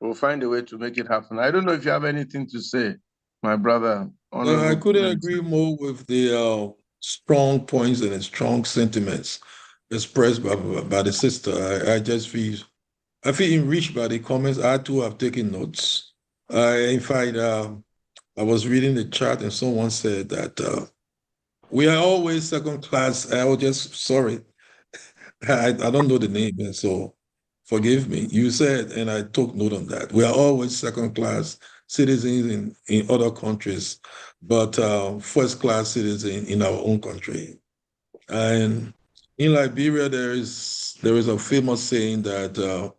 A: We'll find a way to make it happen. I don't know if you have anything to say, my brother.
F: I couldn't agree more with the strong points and the strong sentiments expressed by the sister. I just feel enriched by the comments. I too have taken notes. In fact, I was reading the chat and someone said that we are always second class. I was just sorry. I don't know the name, and so forgive me. You said, and I took note on that. We are always second class citizens in other countries, but first class citizens in our own country. And in Liberia, there is a famous saying that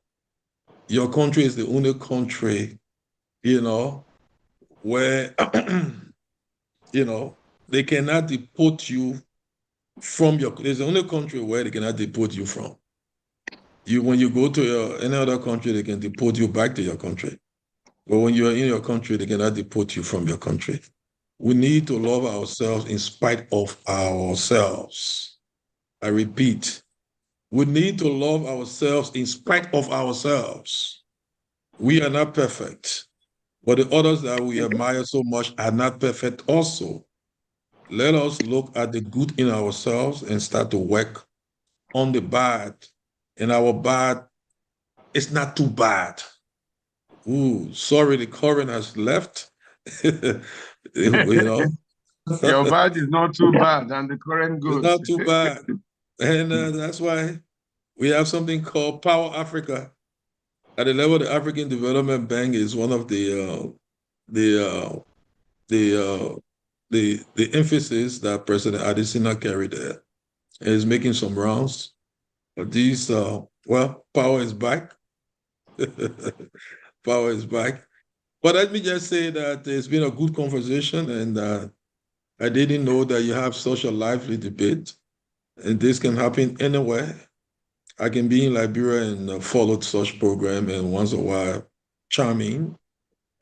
F: your country is the only country, where they cannot deport you from your, it's the only country where they cannot deport you from. When you go to any other country, they can deport you back to your country. But when you're in your country, they cannot deport you from your country. We need to love ourselves in spite of ourselves. I repeat, we need to love ourselves in spite of ourselves. We are not perfect, but the others that we admire so much are not perfect also. Let us look at the good in ourselves and start to work on the bad. And our bad is not too bad. Ooh, sorry, the current has left. You know.
A: Your bad is not too bad, and the current goes.
F: It's not too bad. And that's why we have something called Power Africa. At the level of the African Development Bank is one of the emphasis that President Adesina carried there. And is making some rounds. But these, well, power is back. Power is back. But let me just say that it's been a good conversation, and I didn't know that you have such a lively debate, and this can happen anywhere. I can be in Liberia and follow such program, and once in a while, charming.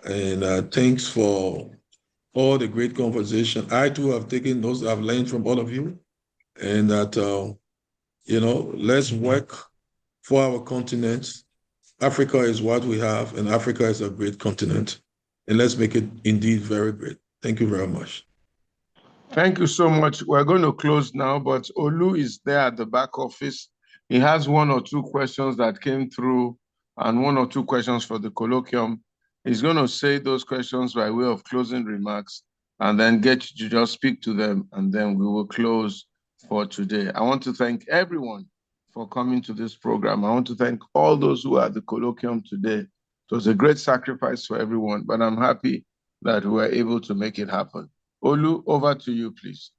F: And thanks for all the great conversation. I too have taken those I've learned from all of you, and that you know, let's work for our continent. Africa is what we have, and Africa is a great continent, and let's make it indeed very great. Thank you very much.
A: Thank you so much. We're going to close now, but Olu is there at the back office. He has 1 or 2 questions that came through and 1 or 2 questions for the colloquium. He's going to say those questions by way of closing remarks and then get you to just speak to them, and then we will close for today. I want to thank everyone for coming to this program. I want to thank all those who are at the colloquium today. It was a great sacrifice for everyone, but I'm happy that we were able to make it happen. Olu, over to you, please.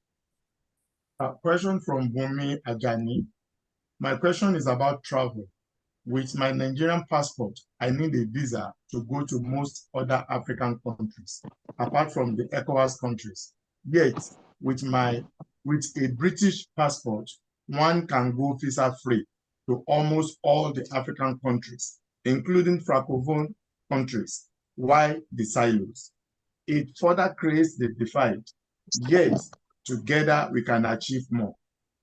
O: A question from Bumi Ajani. My question is about travel. With my Nigerian passport, I need a visa to go to most other African countries, apart from the ECOWAS countries. Yet, with a British passport, one can go visa-free to almost all the African countries, including Francophone countries. Why the silos? It further creates the divide, yet together we can achieve more.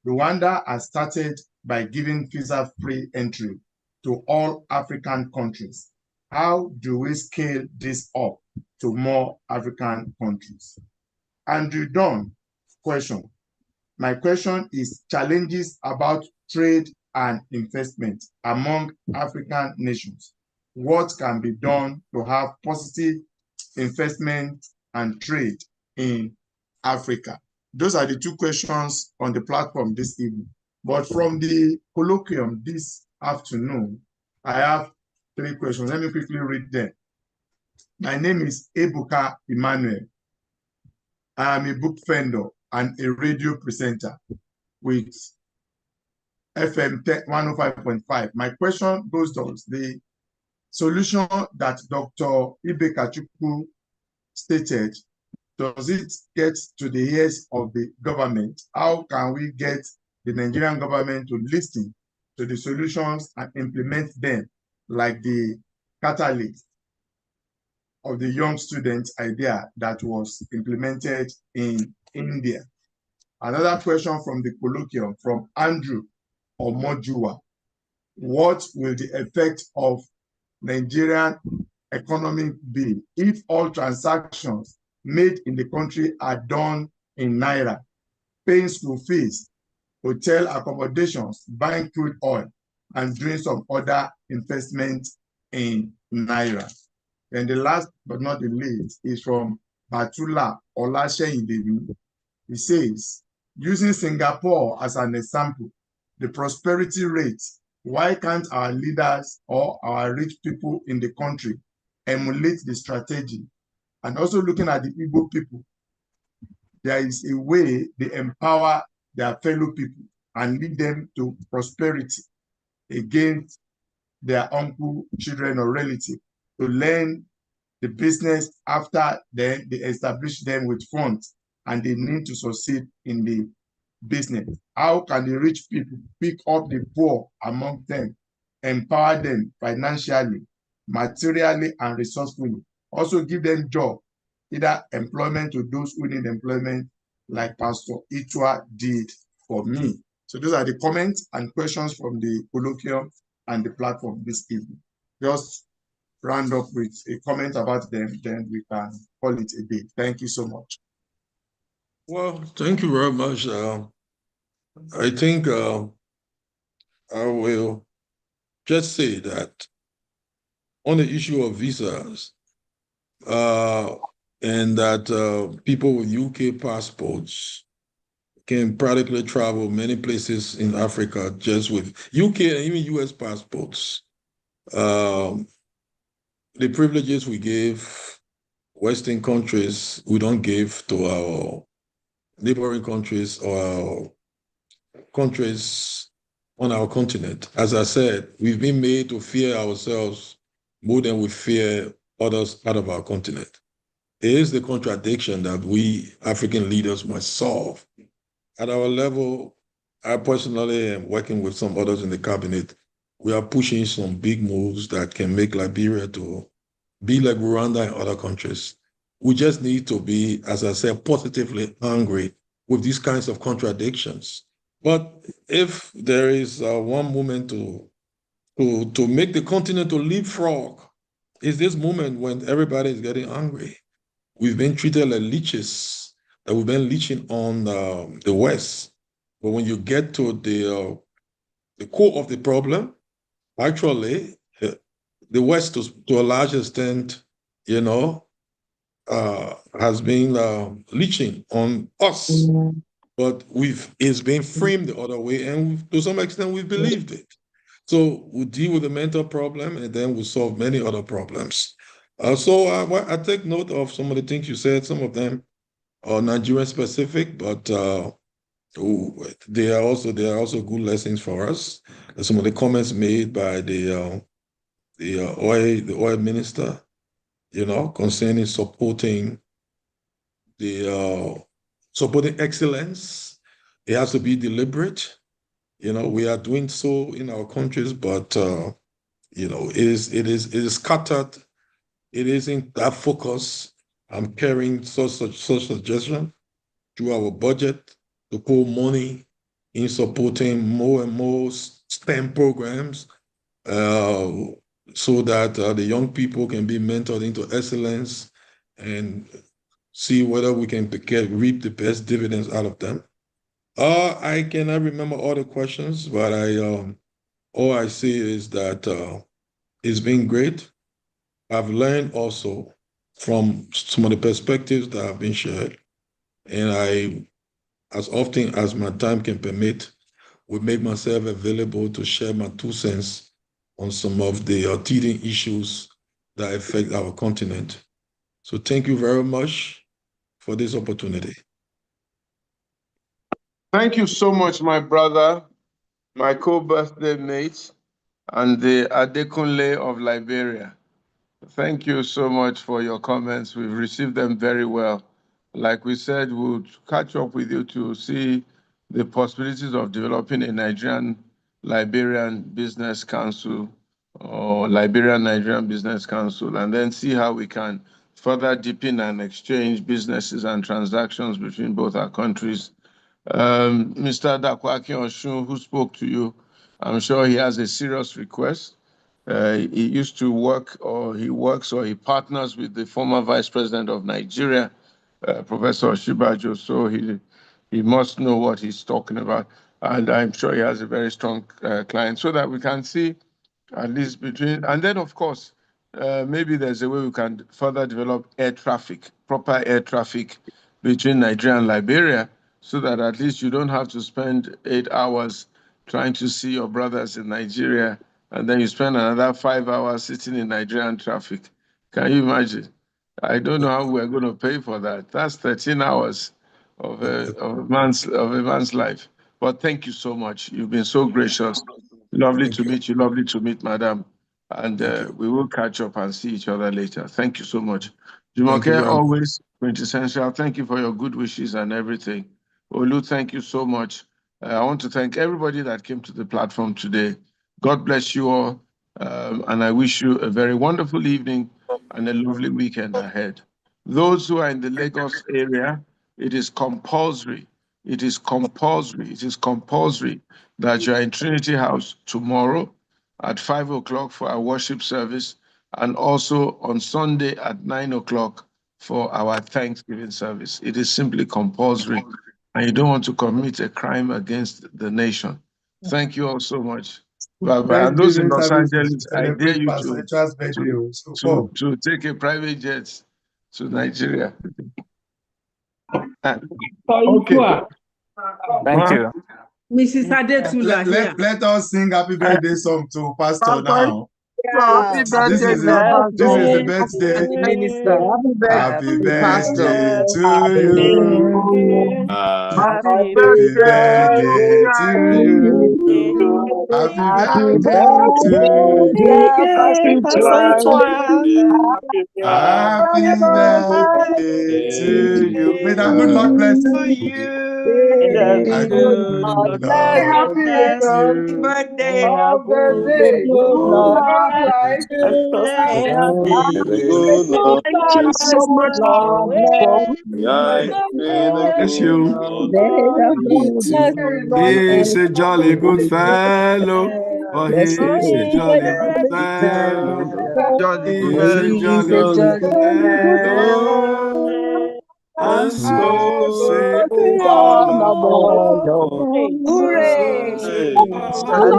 O: Rwanda has started by giving visa-free entry to all African countries. How do we scale this up to more African countries? Andrew Dunn, question. My question is challenges about trade and investment among African nations. What can be done to have positive investment and trade in Africa? Those are the 2 questions on the platform this evening. But from the colloquium this afternoon, I have 3 questions. Let me quickly read them. My name is Ebuka Emmanuel. I am a book vendor and a radio presenter with FM 105.5. My question goes towards the solution that Dr. Ibe Kachukwu stated. Does it get to the ears of the government? How can we get the Nigerian government to listen to the solutions and implement them, like the catalyst of the young student idea that was implemented in India? Another question from the colloquium from Andrew Omojua. What will the effect of Nigerian economy be if all transactions made in the country are done in Naira, paying school fees, hotel accommodations, buying crude oil, and doing some other investments in Naira? And the last but not the least is from Batula Olasheyidevi. He says, using Singapore as an example, the prosperity rate, why can't our leaders or our rich people in the country emulate the strategy? And also looking at the Igbo people, there is a way they empower their fellow people and lead them to prosperity against their uncle, children, or relative, to learn the business after they establish them with funds and they need to succeed in the business? How can the rich people pick up the poor among them, empower them financially, materially, and resourcefully? Also give them job, either employment to those who need employment, like Pastor Itua did for me. So those are the comments and questions from the colloquium and the platform this evening. Just round up with a comment about them, then we can call it a day. Thank you so much.
F: Well, thank you very much. I think I will just say that on the issue of visas, and that people with UK passports can practically travel many places in Africa just with UK and even US passports. The privileges we give Western countries, we don't give to our neighboring countries or our countries on our continent. As I said, we've been made to fear ourselves more than we fear others out of our continent. It is the contradiction that we African leaders must solve. At our level, I personally am working with some others in the cabinet. We are pushing some big moves that can make Liberia to be like Rwanda and other countries. We just need to be, as I said, positively angry with these kinds of contradictions. But if there is one moment to make the continent to leapfrog, is this moment when everybody is getting angry. We've been treated like leeches, that we've been leeching on the West. But when you get to the core of the problem, actually, the West, to a large extent, has been leeching on us. But it's been framed the other way, and to some extent, we've believed it. So we deal with the mental problem, and then we solve many other problems. So I take note of some of the things you said. Some of them are Nigerian specific, but they are also good lessons for us. Some of the comments made by the oil minister, concerning supporting excellence. It has to be deliberate. We are doing so in our countries, but it is scattered. It isn't that focus. I'm carrying such suggestion through our budget to put money in supporting more and more STEM programs, so that the young people can be mentored into excellence and see whether we can reap the best dividends out of them. I cannot remember all the questions, but all I see is that it's been great. I've learned also from some of the perspectives that have been shared, and I, as often as my time can permit, will make myself available to share my 2 cents on some of the teething issues that affect our continent. So thank you very much for this opportunity.
A: Thank you so much, my brother, my co-birthday mate, and the Adekunle of Liberia. Thank you so much for your comments. We've received them very well. Like we said, we'll catch up with you to see the possibilities of developing a Nigerian-Liberian Business Council or Liberian-Nigerian Business Council, and then see how we can further deepen and exchange businesses and transactions between both our countries. Mr. Dakwaki Oshun, who spoke to you, I'm sure he has a serious request. He used to work, or he works, or he partners with the former Vice President of Nigeria, Professor Shibajo, so he must know what he's talking about. And I'm sure he has a very strong client, so that we can see at least between, and then of course, maybe there's a way we can further develop air traffic, proper air traffic between Nigeria and Liberia, so that at least you don't have to spend 8 hours trying to see your brothers in Nigeria, and then you spend another 5 hours sitting in Nigerian traffic. Can you imagine? I don't know how we're going to pay for that. That's 13 hours of a man's life. But thank you so much. You've been so gracious. Lovely to meet you. Lovely to meet Madam. And we will catch up and see each other later. Thank you so much. Jumoke, always quintessential. Thank you for your good wishes and everything. Olu, thank you so much. I want to thank everybody that came to the platform today. God bless you all. And I wish you a very wonderful evening and a lovely weekend ahead. Those who are in the Lagos area, it is compulsory. It is compulsory. It is compulsory that you are in Trinity House tomorrow at 5 o'clock for our worship service, and also on Sunday at 9 o'clock for our Thanksgiving service. It is simply compulsory, and you don't want to commit a crime against the nation. Thank you all so much. Bye-bye. And those in Los Angeles, I dare you to take a private jet to Nigeria. Okay.
D: Thank you.
K: Mrs. Adetula here.
O: Let us sing happy birthday song to Pastor now.
L: Happy
O: This
L: birthday,
O: is the birthday.
B: Minister.
O: Happy birthday to you.
L: Happy
O: Happy birthday to you. Happy birthday to you. Happy birthday to you. May the good Lord bless you. And good Lord bless you.
P: Birthday.
I: Thank you so much.
E: Bless you. He's a jolly good fellow. Oh, he's a jolly good fellow. He's a jolly good fellow. And so say all of
P: Hooray!
I: And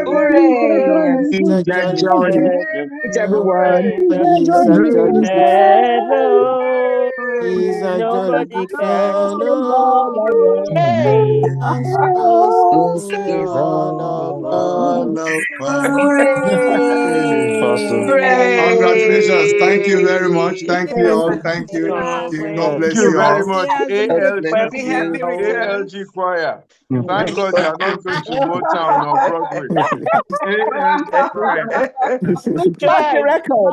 P: Hooray!
I: It's everyone.
P: He's a jolly good
I: fellow.
O: Congratulations. Thank you very much. Thank you all. Thank you. God bless
A: Thank you
O: you all.
A: very much, ALG Choir. Thank God you are not going to Motown or Broadway. ALG Choir.
I: Track your record.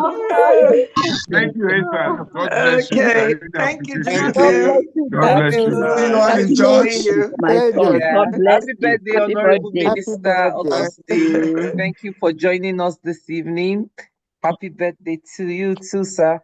A: Thank you, Ethan. God bless you. I
P: Okay.
A: really
P: Thank you,
A: appreciate
P: thank
A: it.
P: you.
A: God bless you.
O: See you all in church.
I: My God, God bless
B: Happy
I: you.
B: birthday, Honorable Minister Augustine. Thank you for joining us this evening. Happy birthday to you too, sir.